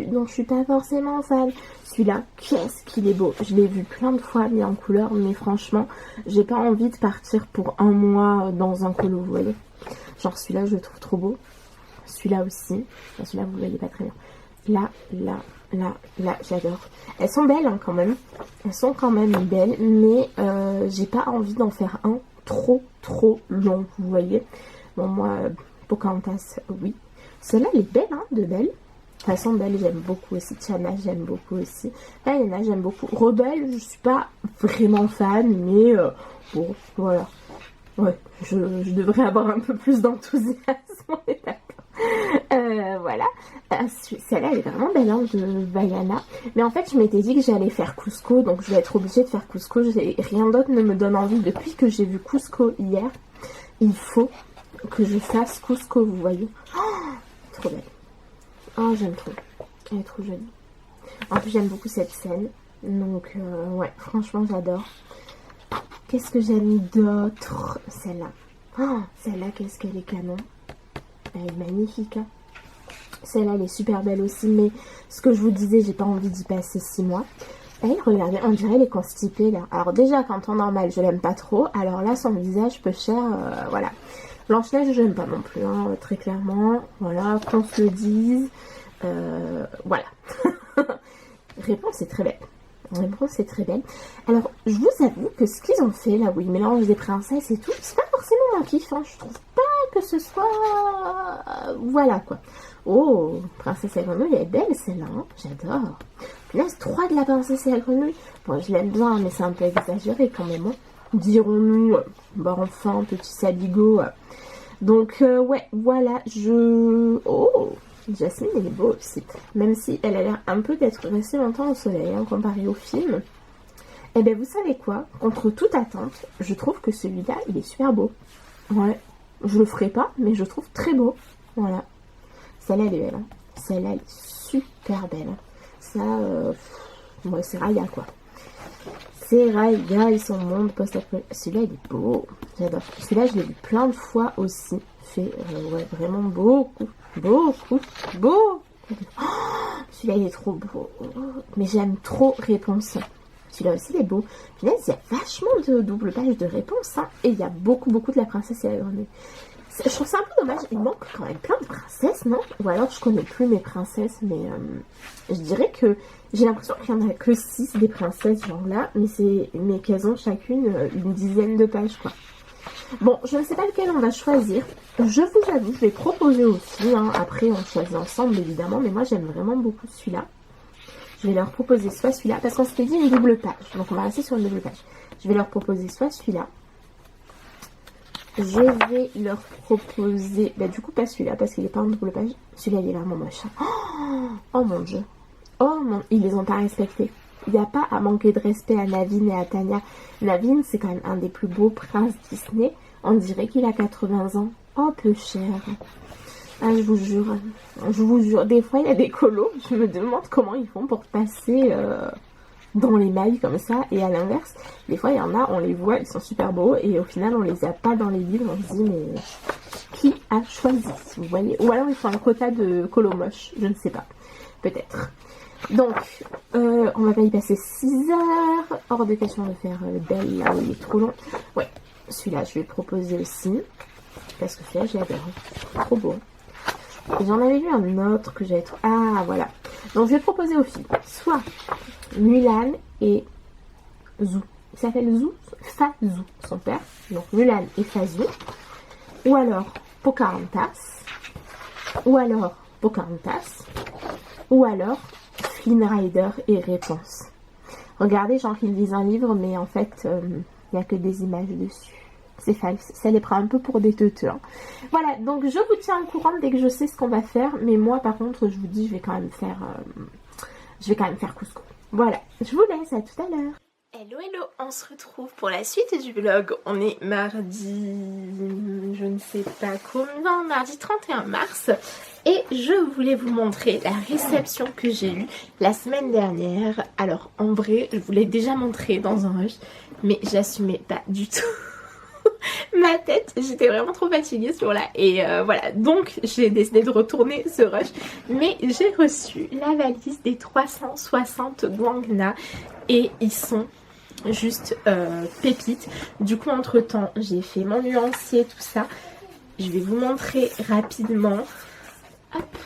dont je suis pas forcément fan. Celui-là, qu'est-ce qu'il est beau. Je l'ai vu plein de fois mis en couleur, mais franchement, j'ai pas envie de partir pour un mois dans un colo, vous voyez. Genre celui-là je le trouve trop beau. Celui-là aussi. Enfin, celui-là vous le voyez pas très bien. Là, j'adore. Elles sont belles hein, quand même. Elles sont quand même belles, mais j'ai pas envie d'en faire un trop long, vous voyez. Bon, moi, Pocahontas, oui. Celle-là, elle est belle, hein, de Belle. De toute façon, Belle, j'aime beaucoup aussi. Tiana, j'aime beaucoup aussi. Elena, j'aime beaucoup. Rebelle, je suis pas vraiment fan, mais bon, voilà. Ouais, je devrais avoir un peu plus d'enthousiasme, on est d'accord. Voilà, celle-là elle est vraiment belle hein, de Vaiana. Mais en fait je m'étais dit que j'allais faire Cusco, donc je vais être obligée de faire Cusco. Rien d'autre ne me donne envie. Depuis que j'ai vu Cusco hier, il faut que je fasse Cusco, vous voyez. Oh, trop belle. Oh j'aime trop, elle est trop jolie. En plus j'aime beaucoup cette scène, donc ouais franchement j'adore. Qu'est-ce que j'aime d'autre? Celle-là, oh, celle-là qu'est-ce qu'elle est canon. Elle est magnifique hein. Celle-là elle est super belle aussi, mais ce que je vous disais, j'ai pas envie d'y passer 6 mois. Et regardez, on dirait elle est constipée là. Alors déjà quand en normal je l'aime pas trop, alors là son visage peu cher, voilà. Blanche-Neige je l'aime pas non plus hein, très clairement, voilà, qu'on se le dise, voilà. Réponse est très belle. Réponse est très belle. Alors je vous avoue que ce qu'ils ont fait là où ils mélangent des princesses et tout, c'est pas forcément mon kiff hein. Je trouve pas que ce soit voilà quoi. Oh, Princesse et la Grenouille, elle est belle celle-là, hein, j'adore. Punaise, 3 de la Princesse et la Grenouille. Bon, je l'aime bien, mais c'est un peu exagéré quand même. Hein. Dirons-nous, bah enfin, petit Saligo. Donc, ouais, voilà, oh, Jasmine, elle est beau aussi. Même si elle a l'air un peu d'être restée longtemps au soleil, hein, comparé au film. Eh bien, vous savez quoi? Contre toute attente, je trouve que celui-là, il est super beau. Ouais, je le ferai pas, mais je trouve très beau. Voilà. Celle-là, elle est belle. Hein. Celle-là, elle est super belle. Ça, moi, c'est Raya, quoi. C'est Raya et son monde post-apocalyptique. Celui-là, il est beau. J'adore. Celui-là, je l'ai vu plein de fois aussi. Fait, ouais, vraiment beaucoup. Oh, celui-là, il est trop beau. Mais j'aime trop Réponse. Celui-là aussi, il est beau. Punaise, il y a vachement de double page de Réponse. Hein, et il y a beaucoup de la Princesse et la Grenouille. Je trouve ça un peu dommage, il manque quand même plein de princesses, non? Ou alors je connais plus mes princesses, mais je dirais que j'ai l'impression qu'il n'y en a que 6 des princesses, genre là, mais qu'elles ont chacune une dizaine de pages, quoi. Bon, je ne sais pas lequel on va choisir. Je vous avoue, je vais proposer aussi, hein. Après on choisit ensemble évidemment, mais moi j'aime vraiment beaucoup celui-là. Je vais leur proposer soit celui-là, parce qu'on s'était dit une double page, donc on va rester sur une double page. Je vais leur proposer soit celui-là. Je vais leur proposer... Bah du coup pas celui-là parce qu'il est pas en double page. Celui-là il est vraiment moche. Oh mon dieu. Oh mon... Ils les ont pas respectés. Il n'y a pas à manquer de respect à Naveen et à Tanya. Naveen c'est quand même un des plus beaux princes Disney. On dirait qu'il a 80 ans. Oh peu cher. Ah, je vous jure, des fois il y a des colos, je me demande comment ils font pour passer dans les mailles comme ça, et à l'inverse, des fois il y en a, on les voit, ils sont super beaux, et au final on les a pas dans les livres, on se dit mais qui a choisi, vous voyez, ou alors ils font un quota de colos moches, je ne sais pas, peut-être. Donc, on va pas y passer 6 heures, hors de question de faire Belle, là où il est trop long. Ouais, celui-là je vais le proposer aussi, parce que celui-là j'adore, trop beau. Et j'en avais vu un autre que j'avais trouvé. Ah, voilà. Donc, je vais proposer aux filles soit Mulan et Zhou. Il s'appelle Zhou, Fazou, son père. Donc, Mulan et Fazou. Ou alors Pocahontas. Ou alors Pocahontas. Ou alors Flynn Rider et Réponse. Regardez, genre, ils lisent un livre, mais en fait, il n'y a que des images dessus. C'est false, ça les prend un peu pour des teuteux. Voilà, donc je vous tiens au courant dès que je sais ce qu'on va faire. Mais moi, par contre, je vous dis, je vais quand même faire Cusco. Voilà, je vous laisse, à tout à l'heure. Hello, hello, on se retrouve pour la suite du vlog. On est mardi, je ne sais pas combien, mardi 31 mars. Et je voulais vous montrer la réception que j'ai eue la semaine dernière. Alors, en vrai, je vous l'ai déjà montré dans un rush, mais j'assumais pas du tout ma tête, j'étais vraiment trop fatiguée ce jour-là et voilà, donc j'ai décidé de retourner ce rush, mais j'ai reçu la valise des 360 Guangna et ils sont juste pépites. Du coup, entre temps, j'ai fait mon nuancier, tout ça. Je vais vous montrer rapidement. Hop.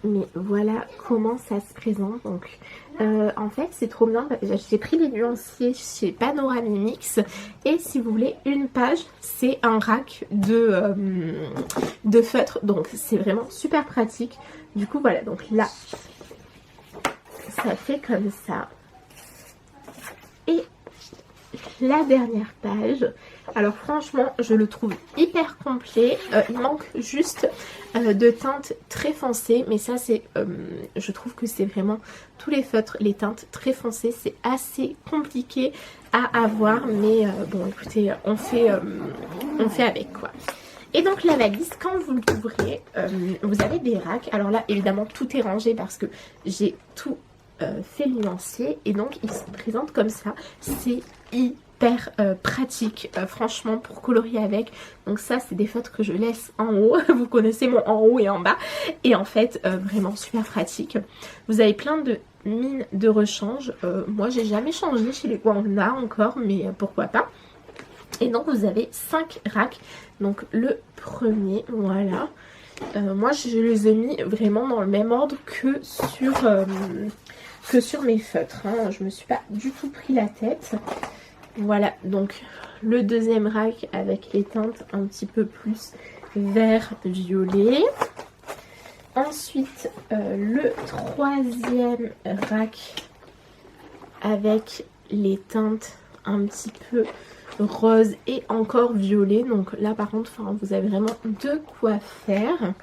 Mais voilà comment ça se présente. Donc en fait c'est trop bien, j'ai pris les nuanciers chez Panoramimix et si vous voulez une page c'est un rack de feutre, donc c'est vraiment super pratique. Du coup voilà, donc là ça fait comme ça et la dernière page, alors franchement je le trouve hyper complet, il manque juste de teintes très foncées, mais ça c'est je trouve que c'est vraiment tous les feutres, les teintes très foncées c'est assez compliqué à avoir, mais bon écoutez, on fait avec quoi. Et donc la valise, quand vous l'ouvrez, vous avez des racks. Alors là évidemment tout est rangé parce que j'ai tout fait le nuancier et donc il se présente comme ça. C'est hyper pratique franchement pour colorier avec. Donc ça c'est des feutres que je laisse en haut. Vous connaissez mon en haut et en bas. Et en fait vraiment super pratique. Vous avez plein de mines de rechange. Moi j'ai jamais changé chez les Guangna encore, mais pourquoi pas. Et donc vous avez 5 racks. Donc le premier, voilà. Moi je les ai mis vraiment dans le même ordre que sur mes feutres, hein. Je me suis pas du tout pris la tête. Voilà, donc le deuxième rack avec les teintes un petit peu plus vert violet. Ensuite le troisième rack avec les teintes un petit peu rose et encore violet. Donc là par contre vous avez vraiment de quoi faire.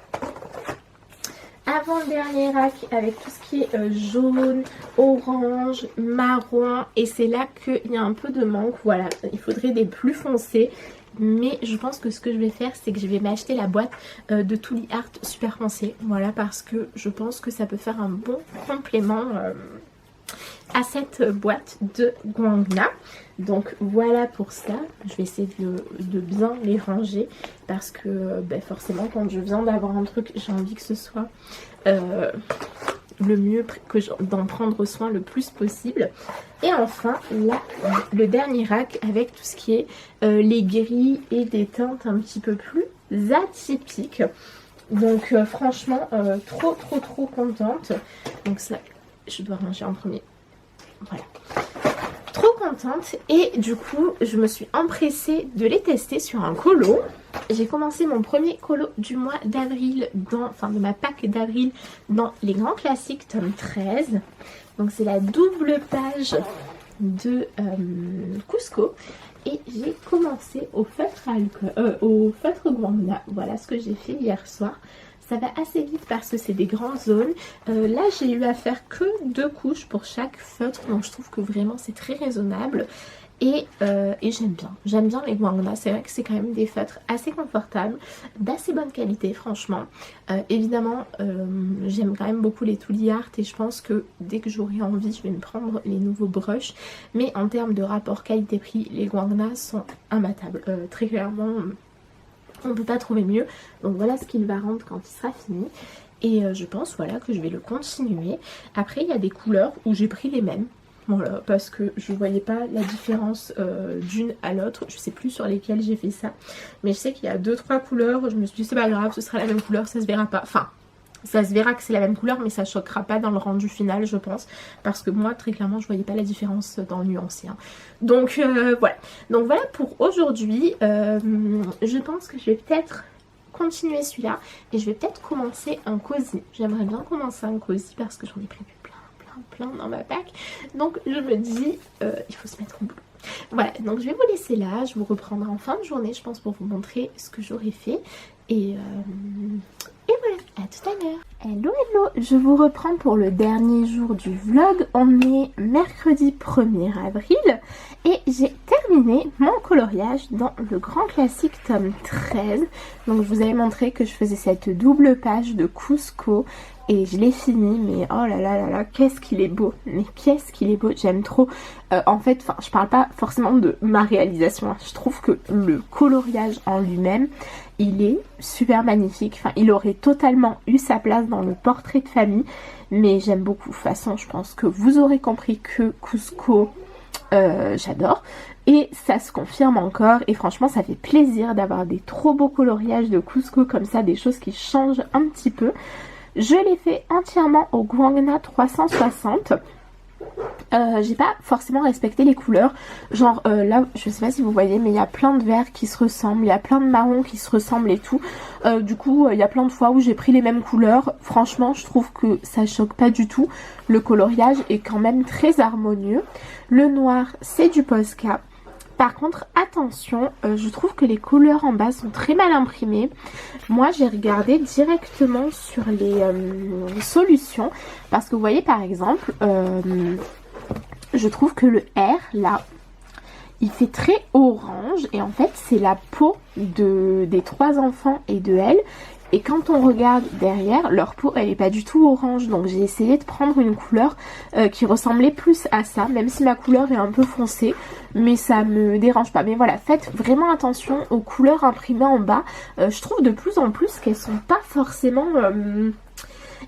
Avant-dernier rack avec tout ce qui est jaune, orange, marron. Et c'est là qu'il y a un peu de manque. Voilà, il faudrait des plus foncés. Mais je pense que ce que je vais faire, c'est que je vais m'acheter la boîte de Tuli Art super foncé. Voilà, parce que je pense que ça peut faire un bon complément à cette boîte de Guangna. Donc voilà pour ça. Je vais essayer de bien les ranger parce que forcément quand je viens d'avoir un truc, j'ai envie que ce soit le mieux, d'en prendre soin le plus possible. Et enfin là le dernier rack avec tout ce qui est les gris et des teintes un petit peu plus atypiques. Donc franchement trop contente. Donc ça je dois ranger en premier. Voilà, trop contente. Et du coup je me suis empressée de les tester sur un colo. J'ai commencé mon premier colo du mois d'avril de ma pack d'avril dans les grands classiques tome 13. Donc c'est la double page de Cusco. Et j'ai commencé au feutre Guangna. Voilà ce que j'ai fait hier soir. Ça va assez vite parce que c'est des grandes zones. Là, j'ai eu à faire que 2 couches pour chaque feutre. Donc, je trouve que vraiment, c'est très raisonnable. et j'aime bien les Guangna. C'est vrai que c'est quand même des feutres assez confortables, d'assez bonne qualité franchement. Évidemment j'aime quand même beaucoup les Tuli Art et je pense que dès que j'aurai envie je vais me prendre les nouveaux brushes, mais en termes de rapport qualité-prix les Guangna sont imbattables, très clairement on ne peut pas trouver mieux. Donc voilà ce qu'il va rendre quand il sera fini. Et je pense voilà que je vais le continuer. Après il y a des couleurs où j'ai pris les mêmes. Voilà, parce que je ne voyais pas la différence d'une à l'autre. Je sais plus sur lesquelles j'ai fait ça. Mais je sais qu'il y a 2-3 couleurs. Je me suis dit c'est pas grave, ce sera la même couleur, ça se verra pas. Enfin, ça se verra que c'est la même couleur, mais ça choquera pas dans le rendu final, je pense. Parce que moi, très clairement, je voyais pas la différence dans le nuancé. Hein. Donc voilà. Donc voilà pour aujourd'hui. Je pense que je vais peut-être continuer celui-là. Et je vais peut-être commencer un cosy. J'aimerais bien commencer un cosy parce que j'en ai prévu plein dans ma pack. Donc je me dis, il faut se mettre au boulot. Voilà, donc je vais vous laisser là. Je vous reprendrai en fin de journée, je pense, pour vous montrer ce que j'aurais fait. Et voilà, à tout à l'heure. Hello, je vous reprends pour le dernier jour du vlog. On est mercredi 1er avril et j'ai terminé mon coloriage dans le grand classique tome 13. Donc je vous avais montré que je faisais cette double page de Cusco et je l'ai fini, mais oh là là là là, qu'est-ce qu'il est beau, mais qu'est-ce qu'il est beau, j'aime trop. En fait, je parle pas forcément de ma réalisation, hein. Je trouve que le coloriage en lui-même, il est super magnifique. Enfin, il aurait totalement eu sa place dans le portrait de famille, mais j'aime beaucoup. De toute façon, je pense que vous aurez compris que Cusco, j'adore. Et ça se confirme encore. Et franchement, ça fait plaisir d'avoir des trop beaux coloriages de Cusco comme ça, des choses qui changent un petit peu. Je l'ai fait entièrement au Guangna 360. J'ai pas forcément respecté les couleurs. Genre là, je sais pas si vous voyez, mais il y a plein de verts qui se ressemblent. Il y a plein de marrons qui se ressemblent et tout. Du coup, il y a plein de fois où j'ai pris les mêmes couleurs. Franchement, je trouve que ça choque pas du tout. Le coloriage est quand même très harmonieux. Le noir, c'est du Posca. Par contre, attention, je trouve que les couleurs en bas sont très mal imprimées. Moi, j'ai regardé directement sur les solutions. Parce que vous voyez, par exemple, je trouve que le R, là, il fait très orange. Et en fait, c'est la peau des 3 enfants et de elle. Et quand on regarde derrière, leur peau, elle est pas du tout orange. Donc j'ai essayé de prendre une couleur qui ressemblait plus à ça. Même si ma couleur est un peu foncée. Mais ça me dérange pas. Mais voilà, faites vraiment attention aux couleurs imprimées en bas. Je trouve de plus en plus qu'elles sont pas forcément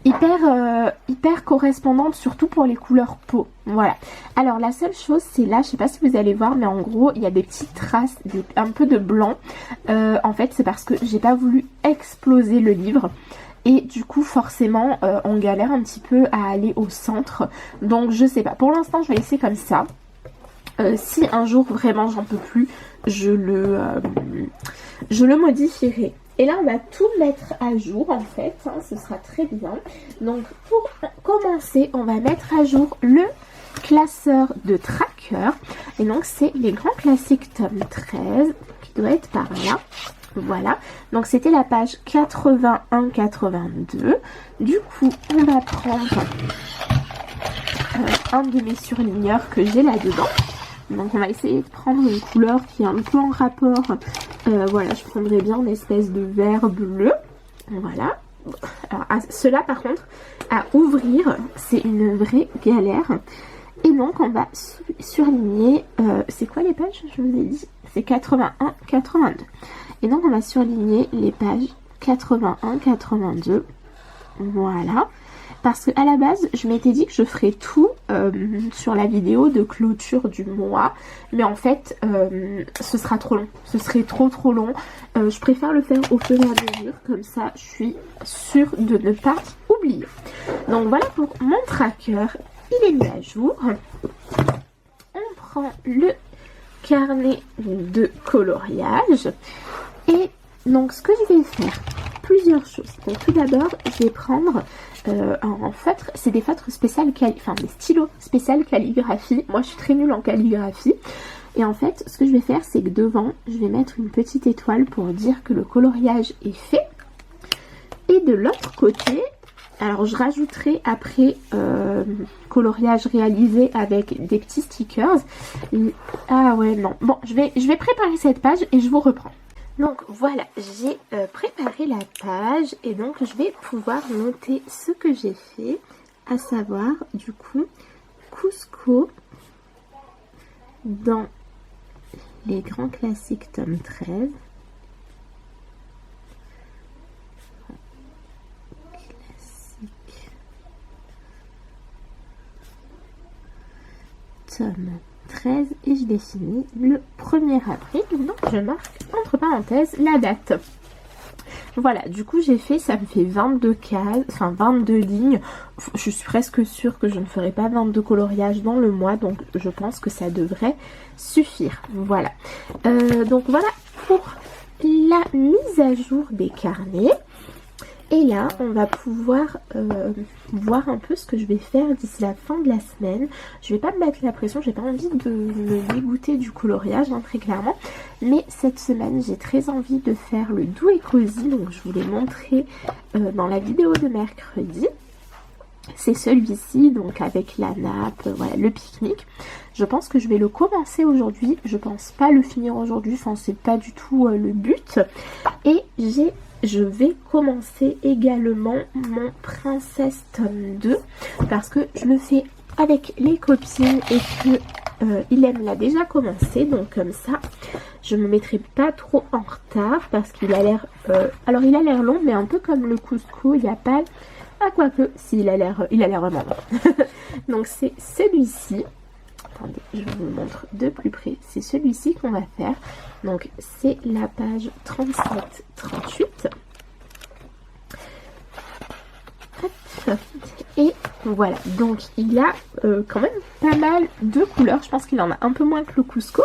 hyper correspondantes, surtout pour les couleurs peau. Voilà. Alors la seule chose, c'est là, je sais pas si vous allez voir, mais en gros il y a des petites traces, un peu de blanc. En fait c'est parce que j'ai pas voulu exploser le livre. Et du coup forcément on galère un petit peu à aller au centre. Donc je sais pas, pour l'instant je vais laisser comme ça. Si un jour vraiment j'en peux plus, je le modifierai. Et là on va tout mettre à jour en fait, hein, ce sera très bien. Donc pour commencer, on va mettre à jour le classeur de tracker. Et donc c'est les grands classiques tome 13 qui doit être par là. Voilà, donc c'était la page 81-82. Du coup on va prendre un de mes surligneurs que j'ai là-dedans. Donc on va essayer de prendre une couleur qui est un peu en rapport. Voilà, je prendrais bien une espèce de vert bleu. Voilà. Alors cela par contre, à ouvrir, c'est une vraie galère. Et donc on va surligner, c'est quoi les pages? Je vous ai dit, c'est 81-82. Et donc on va surligner les pages 81-82. Voilà. Parce que à la base, je m'étais dit que je ferais tout sur la vidéo de clôture du mois. Mais en fait, ce sera trop long. Ce serait trop long. Je préfère le faire au fur et à mesure. Comme ça, je suis sûre de ne pas oublier. Donc voilà pour mon tracker. Il est mis à jour. On prend le carnet de coloriage. Et donc ce que je vais faire, plusieurs choses. Donc tout d'abord, je vais prendre un feutre, c'est des feutres spéciaux, enfin des stylos spécial calligraphie. Moi je suis très nulle en calligraphie. Et en fait, ce que je vais faire, c'est que devant, je vais mettre une petite étoile pour dire que le coloriage est fait. Et de l'autre côté, Alors je rajouterai après coloriage réalisé avec des petits stickers. Ah ouais non. Bon, je vais préparer cette page et je vous reprends. Donc voilà, j'ai préparé la page et donc je vais pouvoir noter ce que j'ai fait, à savoir du coup Cusco dans les grands classiques tome 13. Classique tome 13 et je l'ai fini le 1er avril, donc je marque entre parenthèses la date. Voilà, du coup j'ai fait, ça me fait 22 cases, enfin 22 lignes. Je suis presque sûre que je ne ferai pas 22 coloriages dans le mois, donc je pense que ça devrait suffire. Voilà, donc voilà pour la mise à jour des carnets. Et là, on va pouvoir voir un peu ce que je vais faire d'ici la fin de la semaine. Je vais pas me mettre la pression, j'ai pas envie de me dégoûter du coloriage, hein, très clairement. Mais cette semaine, j'ai très envie de faire le doux et cosy, donc je vous l'ai montré dans la vidéo de mercredi. C'est celui-ci, donc avec la nappe, voilà, le pique-nique. Je pense que je vais le commencer aujourd'hui. Je pense pas le finir aujourd'hui, enfin c'est pas du tout le but. Et je vais commencer également mon Princesse tome 2 parce que je le fais avec les copines et que Ilem l'a déjà commencé, donc comme ça je me mettrai pas trop en retard parce qu'il a l'air alors il a l'air long mais un peu comme le Cusco, il n'y a pas quoique si il a l'air vraiment long. Donc c'est celui-ci. Attendez, je vous le montre de plus près. C'est celui-ci qu'on va faire. Donc c'est la page 37-38. Et voilà, donc il a quand même pas mal de couleurs. Je pense qu'il en a un peu moins que le Cusco,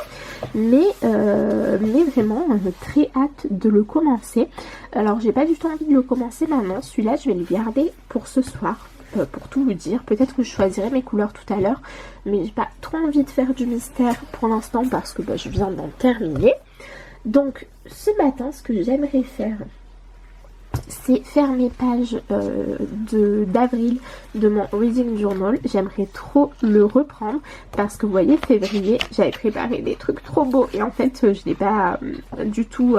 mais vraiment très hâte de le commencer. Alors j'ai pas du tout envie de le commencer maintenant. Celui-là je vais le garder pour ce soir. Pour tout vous dire, peut-être que je choisirai mes couleurs tout à l'heure, mais j'ai pas trop envie de faire du mystère pour l'instant parce que je viens d'en terminer. Donc ce matin, ce que j'aimerais faire, c'est faire mes pages d'avril de mon reading journal. J'aimerais trop le reprendre parce que vous voyez, février, j'avais préparé des trucs trop beaux et en fait je l'ai pas du tout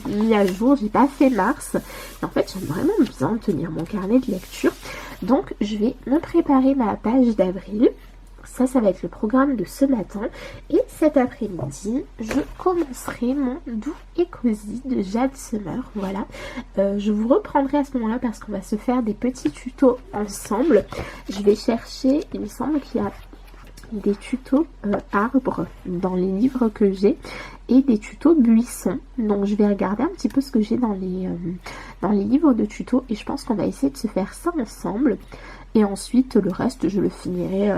mis à jour. J'ai pas fait mars et en fait j'aime vraiment bien tenir mon carnet de lecture, donc je vais me préparer ma page d'avril. Ça va être le programme de ce matin. Et cet après-midi, je commencerai mon doux et cosy de Jade Summer. Voilà. Je vous reprendrai à ce moment-là parce qu'on va se faire des petits tutos ensemble. Je vais chercher, il me semble qu'il y a des tutos arbres dans les livres que j'ai et des tutos buissons. Donc je vais regarder un petit peu ce que j'ai dans les livres de tutos et je pense qu'on va essayer de se faire ça ensemble. Et ensuite, le reste, je le finirai...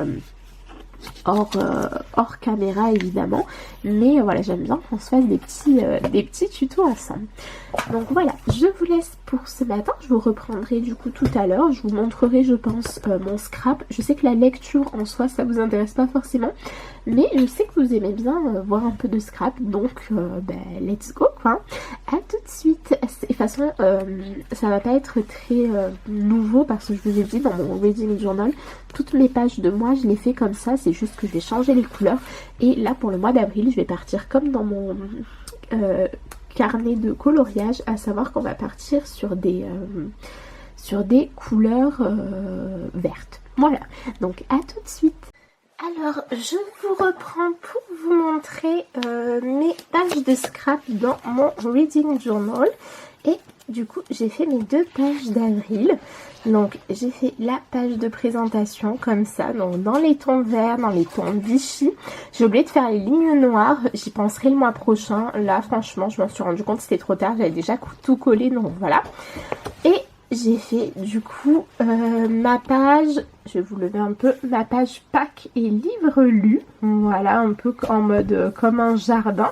hors caméra évidemment, mais voilà, j'aime bien qu'on se fasse des petits tutos ensemble. Donc voilà, je vous laisse pour ce matin. Je vous reprendrai du coup tout à l'heure. Je vous montrerai, je pense, mon scrap. Je sais que la lecture en soi ça vous intéresse pas forcément, mais je sais que vous aimez bien voir un peu de scrap, donc let's go quoi. À tout de suite. De toute façon ça va pas être très nouveau parce que je vous ai dit dans mon reading journal, toutes mes pages de mois je les fais comme ça, c'est juste que je vais changer les couleurs. Et là pour le mois d'avril je vais partir comme dans mon carnet de coloriage, à savoir qu'on va partir sur des couleurs vertes. Voilà, donc à tout de suite. Alors je vous reprends pour vous montrer mes pages de scrap dans mon reading journal. Et du coup j'ai fait mes 2 pages d'avril. Donc j'ai fait la page de présentation comme ça, donc dans les tons verts, dans les tons Vichy. J'ai oublié de faire les lignes noires, j'y penserai le mois prochain. Là franchement je m'en suis rendu compte, c'était trop tard, j'avais déjà tout collé, donc voilà. Et j'ai fait du coup ma page, je vais vous lever un peu, ma page pack et livres lus. Voilà, un peu en mode comme un jardin.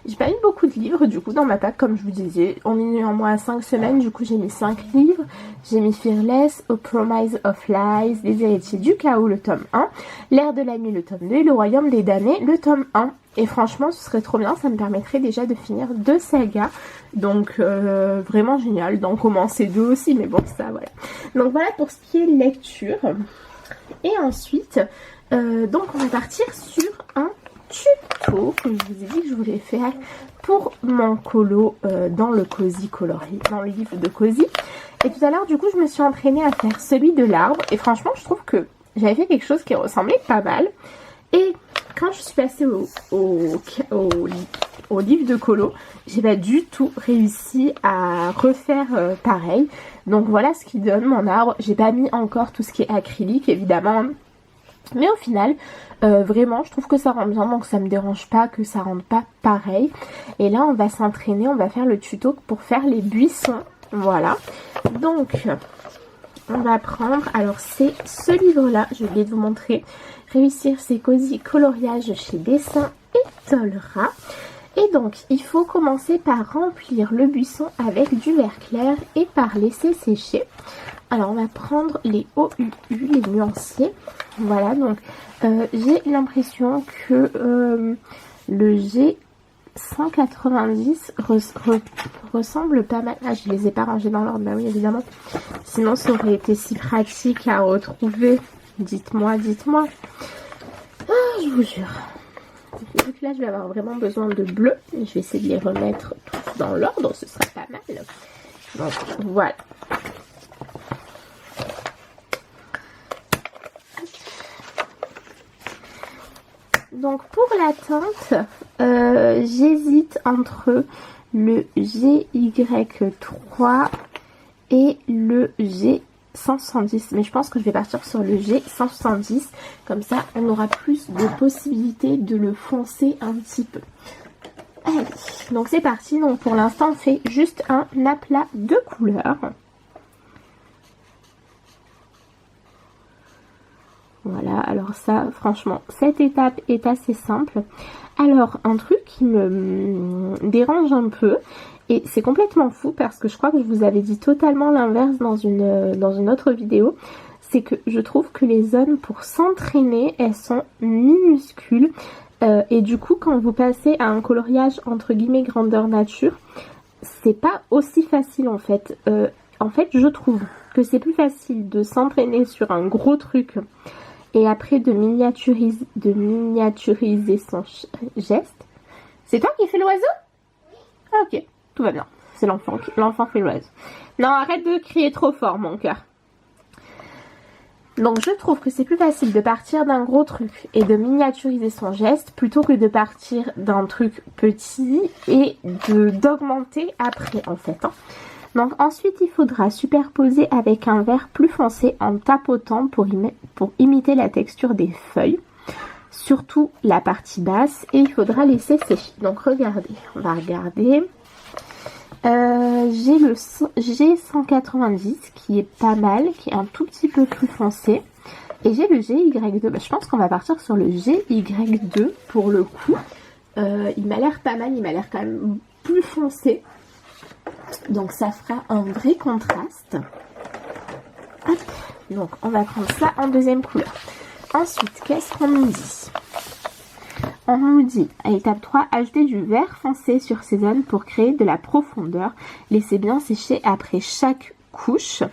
J'ai pas mis beaucoup de livres du coup dans ma pack comme je vous disais. On est mis en mois à 5 semaines, du coup j'ai mis 5 livres. J'ai mis Fearless, A Promise of Lies, Les Héritiers du Chaos le tome 1, L'Air de la Nuit le tome 2 et Le Royaume des Damnés le tome 1. Et franchement ce serait trop bien, ça me permettrait déjà de finir 2 sagas. Donc vraiment génial, d'en commencer 2 aussi, mais bon ça voilà. Donc voilà pour ce qui est lecture. Et ensuite, donc on va partir sur un tuto que je vous ai dit que je voulais faire pour mon colo dans le Cozy Coloris, dans le livre de Cozy. Et tout à l'heure du coup je me suis entraînée à faire celui de l'arbre et franchement je trouve que j'avais fait quelque chose qui ressemblait pas mal. Et quand je suis passée au livre de colo, j'ai pas du tout réussi à refaire pareil. Donc voilà ce qui donne mon arbre. J'ai pas mis encore tout ce qui est acrylique évidemment. Mais au final, vraiment, je trouve que ça rend bien, donc ça me dérange pas que ça rende pas pareil. Et là, on va s'entraîner, on va faire le tuto pour faire les buissons. Voilà. Donc, on va prendre, alors c'est ce livre-là, je vais vous montrer. Réussir ses cosy coloriages chez Dessin et Tolera. Et donc, il faut commencer par remplir le buisson avec du vert clair et par laisser sécher. Alors, on va prendre les OUU, les nuanciers. Voilà, donc j'ai l'impression que le G190 ressemble pas mal. Ah, je les ai pas rangés dans l'ordre, bah oui, évidemment. Sinon, ça aurait été si pratique à retrouver. Dites-moi, dites-moi. Ah, je vous jure. Donc là, je vais avoir vraiment besoin de bleu. Je vais essayer de les remettre tous dans l'ordre, ce sera pas mal. Donc, voilà. Donc pour la teinte, j'hésite entre le GY3 et le G170. Mais je pense que je vais partir sur le G170. Comme ça, on aura plus de possibilités de le foncer un petit peu. Allez, donc c'est parti. Donc pour l'instant, on fait juste un aplat de couleurs. Voilà, alors ça, franchement, cette étape est assez simple. Alors, un truc qui me dérange un peu, et c'est complètement fou parce que je crois que je vous avais dit totalement l'inverse dans une autre vidéo, c'est que je trouve que les zones pour s'entraîner, elles sont minuscules. Et du coup, quand vous passez à un coloriage entre guillemets grandeur nature, c'est pas aussi facile en fait. En fait, je trouve que c'est plus facile de s'entraîner sur un gros truc et après de miniaturiser son geste. C'est toi qui fais l'oiseau? Ah, ok, tout va bien. C'est l'enfant fait l'oiseau. Non, arrête de crier trop fort, mon cœur. Donc je trouve que c'est plus facile de partir d'un gros truc et de miniaturiser son geste plutôt que de partir d'un truc petit et d'augmenter après en fait. Donc ensuite il faudra superposer avec un vert plus foncé en tapotant pour imiter la texture des feuilles. Surtout la partie basse et il faudra laisser sécher. Donc regardez, on va regarder. J'ai le G190 qui est pas mal, qui est un tout petit peu plus foncé. Et j'ai le GY2. Bah, je pense qu'on va partir sur le GY2 pour le coup. Il m'a l'air pas mal, il m'a l'air quand même plus foncé. Donc ça fera un vrai contraste. Hop. Donc on va prendre ça en deuxième couleur. Ensuite, qu'est-ce qu'on nous dit? On nous dit, à l'étape 3, ajouter du vert foncé sur ces zones pour créer de la profondeur. Laissez bien sécher après chaque couche.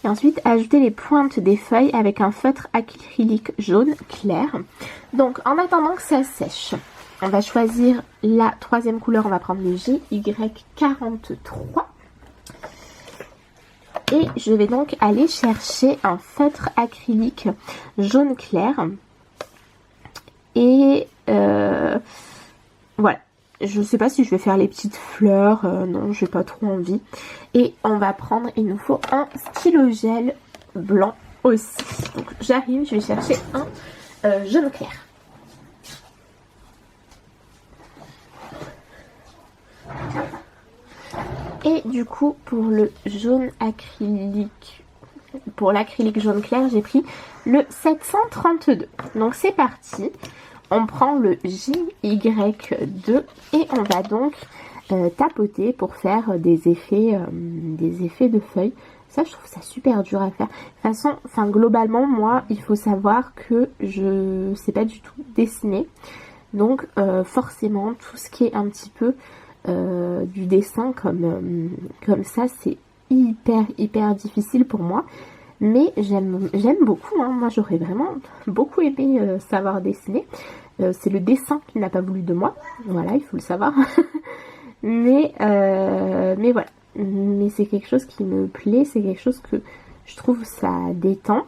Et ensuite, ajouter les pointes des feuilles avec un feutre acrylique jaune clair. Donc, en attendant que ça sèche, on va choisir la troisième couleur. On va prendre le GY43. Et je vais donc aller chercher un feutre acrylique jaune clair. Et voilà. Je ne sais pas si je vais faire les petites fleurs. Non, j'ai pas trop envie. Et on va prendre, il nous faut un stylo gel blanc aussi. Donc j'arrive, je vais chercher un jaune clair. Et du coup, pour le jaune acrylique, pour l'acrylique jaune clair, j'ai pris le 732. Donc c'est parti. on prend le JY2 et on va donc tapoter pour faire des effets de feuilles. Ça, je trouve ça super dur à faire. De toute façon, enfin globalement, moi, il faut savoir que je sais pas du tout dessiner. Donc forcément, tout ce qui est un petit peu du dessin comme ça, c'est hyper difficile pour moi. Mais j'aime beaucoup, hein. Moi j'aurais vraiment beaucoup aimé savoir dessiner. C'est le dessin qui n'a pas voulu de moi, voilà, il faut le savoir. mais voilà, mais c'est quelque chose qui me plaît, c'est quelque chose que je trouve ça détend.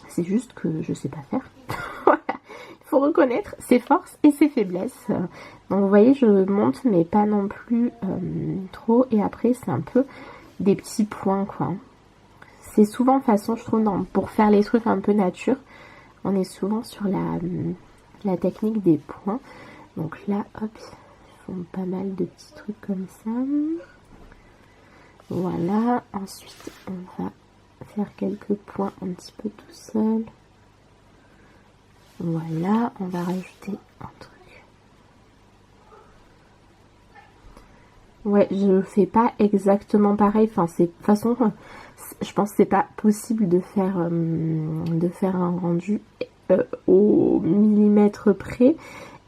C'est juste que je sais pas faire. Voilà, il faut reconnaître ses forces et ses faiblesses. Donc vous voyez, je monte mais pas non plus trop, et après c'est un peu des petits points quoi. C'est souvent de façon, je trouve, pour faire les trucs un peu nature, on est souvent sur la technique des points. Donc là, hop, ils font pas mal de petits trucs comme ça. Voilà, ensuite on va faire quelques points un petit peu tout seul. Voilà, on va rajouter un truc. Ouais, je fais pas exactement pareil, enfin c'est de toute façon... Je pense que c'est pas possible de faire un rendu au millimètre près,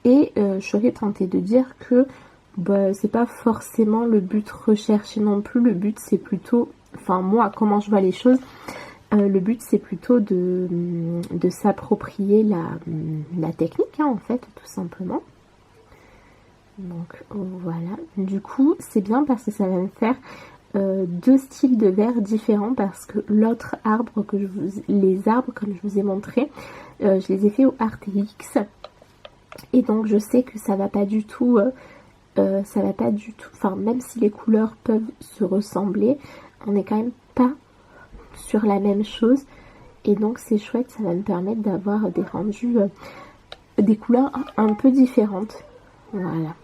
et je serais tentée de dire que bah, c'est pas forcément le but recherché non plus. Le but c'est plutôt, enfin moi comment je vois les choses, le but c'est plutôt de s'approprier la technique hein, en fait, tout simplement. Donc voilà, du coup c'est bien parce que ça va me faire deux styles de verre différents, parce que l'autre arbre que les arbres comme je vous ai montré, je les ai fait au RTX, et donc je sais que ça va pas du tout, enfin même si les couleurs peuvent se ressembler, on n'est quand même pas sur la même chose, et donc c'est chouette, ça va me permettre d'avoir des rendus, des couleurs un peu différentes. Voilà.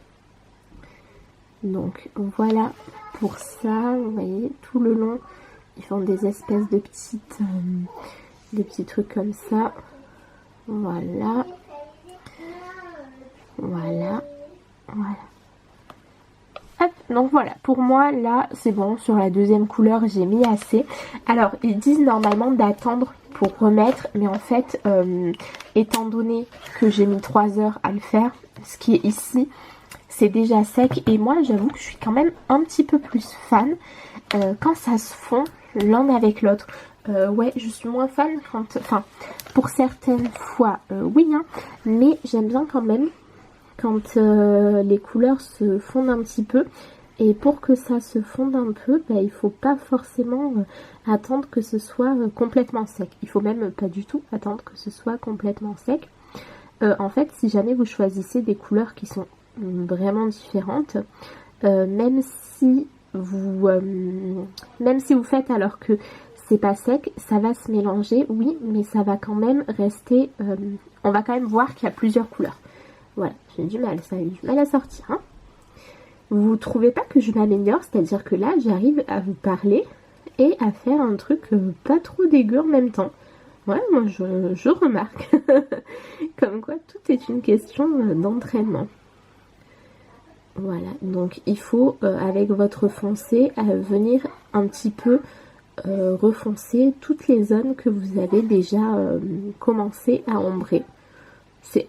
Donc voilà pour ça, vous voyez tout le long ils font des espèces de petits trucs comme ça. Voilà, voilà, voilà. Hop, donc voilà, pour moi là c'est bon, sur la deuxième couleur j'ai mis assez. Alors ils disent normalement d'attendre pour remettre, mais en fait étant donné que j'ai mis 3 heures à le faire, ce qui est ici, c'est déjà sec, et moi j'avoue que je suis quand même un petit peu plus fan quand ça se fond l'un avec l'autre. Ouais, je suis moins fan quand, enfin pour certaines fois oui hein, mais j'aime bien quand même quand les couleurs se fondent un petit peu. Et pour que ça se fonde un peu, bah, il faut pas forcément attendre que ce soit complètement sec. Il faut même pas du tout attendre que ce soit complètement sec. En fait, si jamais vous choisissez des couleurs qui sont vraiment différentes, même si vous faites alors que c'est pas sec, ça va se mélanger, oui, mais ça va quand même rester, on va quand même voir qu'il y a plusieurs couleurs. Voilà, j'ai du mal, ça a eu du mal à sortir, hein. Vous trouvez pas que je m'améliore? C'est-à-dire que là, j'arrive à vous parler et à faire un truc pas trop dégueu en même temps. Ouais, moi je remarque. Comme quoi, tout est une question d'entraînement. Voilà, donc il faut, avec votre foncé, venir un petit peu refoncer toutes les zones que vous avez déjà commencé à ombrer.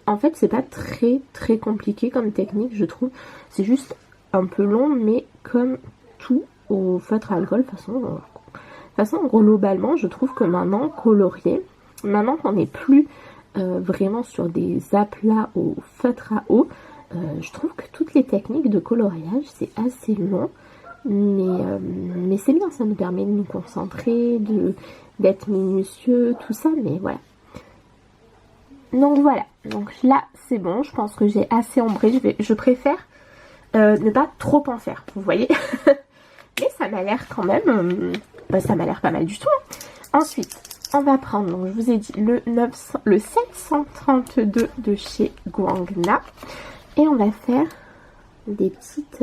En fait, c'est pas très compliqué comme technique, je trouve. C'est juste un peu long, mais comme tout au feutre à alcool, de façon globalement, je trouve que maintenant, colorier, maintenant qu'on n'est plus vraiment sur des aplats au feutre à eau, je trouve que toutes les techniques de coloriage, c'est assez long, mais c'est bien, ça nous permet de nous concentrer, d'être minutieux, tout ça, mais voilà. Donc voilà, donc là c'est bon, je pense que j'ai assez ombré, je préfère ne pas trop en faire, vous voyez. Mais ça m'a l'air quand même, ça m'a l'air pas mal du tout. Ensuite, on va prendre, donc je vous ai dit, le 732 de chez Guangna. Et on va faire des petites,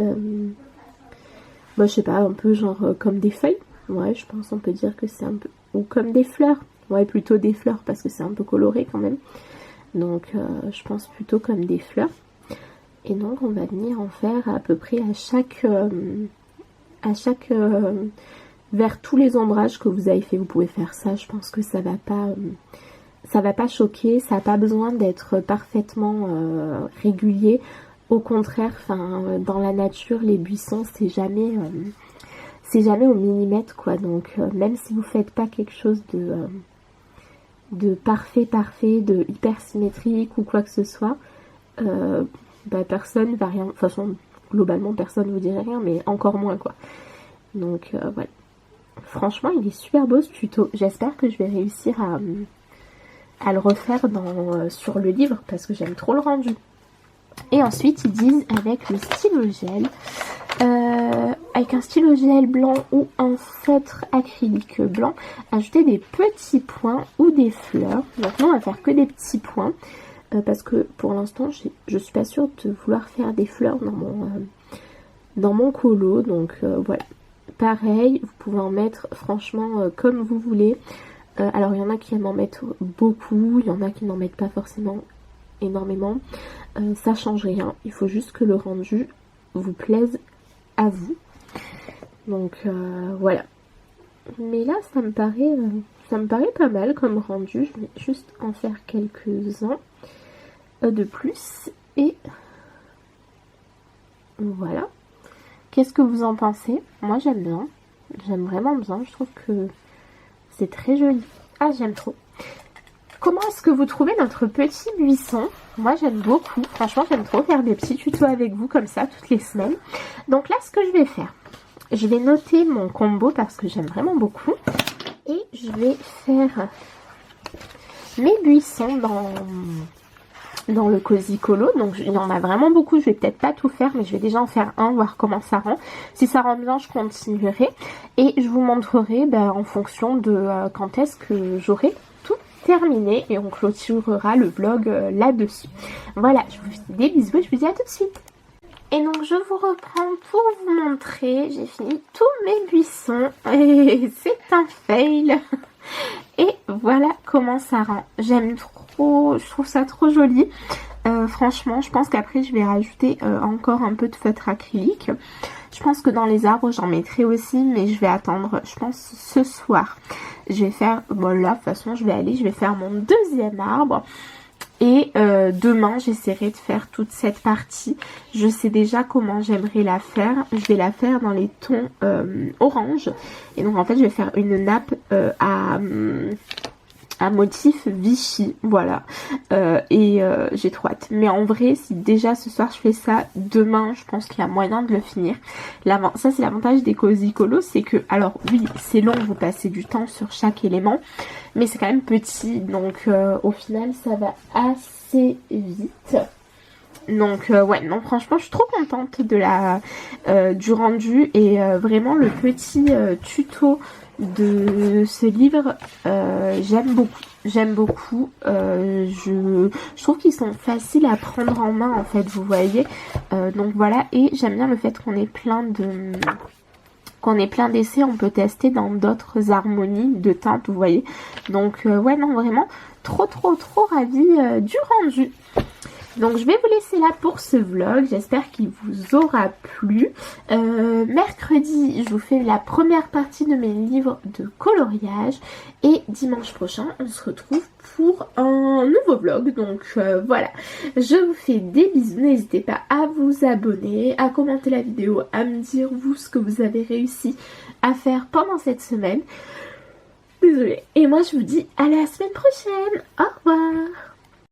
je sais pas, un peu genre comme des feuilles. Ouais, je pense on peut dire que c'est un peu, ou comme des fleurs. Ouais, plutôt des fleurs parce que c'est un peu coloré quand même. Donc je pense plutôt comme des fleurs. Et donc on va venir en faire à peu près à chaque vers tous les ombrages que vous avez fait. Vous pouvez faire ça, je pense que ça va pas choquer, ça n'a pas besoin d'être parfaitement régulier. Au contraire, dans la nature, les buissons, c'est jamais au millimètre, quoi. Donc même si vous faites pas quelque chose de parfait, de hyper symétrique ou quoi que ce soit, personne va rien, de toute façon globalement personne ne vous dirait rien, mais encore moins, quoi. Donc voilà. Franchement il est super beau ce tuto, j'espère que je vais réussir à le refaire sur le livre parce que j'aime trop le rendu. Et ensuite ils disent avec le stylo gel, avec un stylo gel blanc ou un feutre acrylique blanc, ajouter des petits points ou des fleurs. Donc nous on va faire que des petits points parce que pour l'instant je suis pas sûre de vouloir faire des fleurs dans mon colo. Donc voilà, pareil, vous pouvez en mettre franchement comme vous voulez. Alors il y en a qui aiment en mettre beaucoup, il y en a qui n'en mettent pas forcément énormément. Ça change rien, il faut juste que le rendu vous plaise à vous. Donc voilà. Mais là ça me paraît pas mal comme rendu. Je vais juste en faire quelques-uns de plus. Et voilà. Qu'est-ce que vous en pensez? Moi j'aime bien. J'aime vraiment bien. Je trouve que c'est très joli. Ah j'aime trop. Comment est-ce que vous trouvez notre petit buisson? Moi j'aime beaucoup. Franchement j'aime trop faire des petits tutos avec vous comme ça toutes les semaines. Donc là ce que je vais faire, je vais noter mon combo parce que j'aime vraiment beaucoup. Et je vais faire mes buissons dans le Cozy Colo. Donc il y en a vraiment beaucoup, je vais peut-être pas tout faire, mais je vais déjà en faire un, voir comment ça rend. Si ça rend bien, je continuerai. Et je vous montrerai en fonction de quand est-ce que j'aurai tout terminé. Et on clôturera le vlog là-dessus. Voilà, je vous fais des bisous et je vous dis à tout de suite. Et donc je vous reprends pour vous montrer, j'ai fini tous mes buissons et c'est un fail. Et voilà comment ça rend. J'aime trop, je trouve ça trop joli. Franchement, je pense qu'après je vais rajouter encore un peu de feutre acrylique. Je pense que dans les arbres j'en mettrai aussi, mais je vais attendre, je pense ce soir. Je vais faire, bon là de toute façon je vais faire mon deuxième arbre. Et demain j'essaierai de faire toute cette partie. Je sais déjà comment j'aimerais la faire. Je vais la faire dans les tons orange. Et donc en fait je vais faire une nappe à motif Vichy. Voilà. J'ai trop hâte. Mais en vrai si déjà ce soir je fais ça, demain je pense qu'il y a moyen de le finir. Ça c'est l'avantage des Cozy Colo, c'est que, alors oui c'est long, vous passez du temps sur chaque élément, mais c'est quand même petit, donc au final ça va assez vite. Donc ouais, non franchement je suis trop contente du rendu. Et vraiment le petit tuto de ce livre, j'aime beaucoup. Je trouve qu'ils sont faciles à prendre en main en fait, vous voyez. Donc voilà, et j'aime bien le fait qu'on ait plein d'essais, on peut tester dans d'autres harmonies de teintes, vous voyez. Donc ouais, non vraiment trop ravie du rendu. Donc je vais vous laisser là pour ce vlog, j'espère qu'il vous aura plu. Mercredi, je vous fais la première partie de mes livres de coloriage. Et dimanche prochain, on se retrouve pour un nouveau vlog. Donc voilà, je vous fais des bisous. N'hésitez pas à vous abonner, à commenter la vidéo, à me dire vous ce que vous avez réussi à faire pendant cette semaine. Désolée. Et moi je vous dis à la semaine prochaine. Au revoir.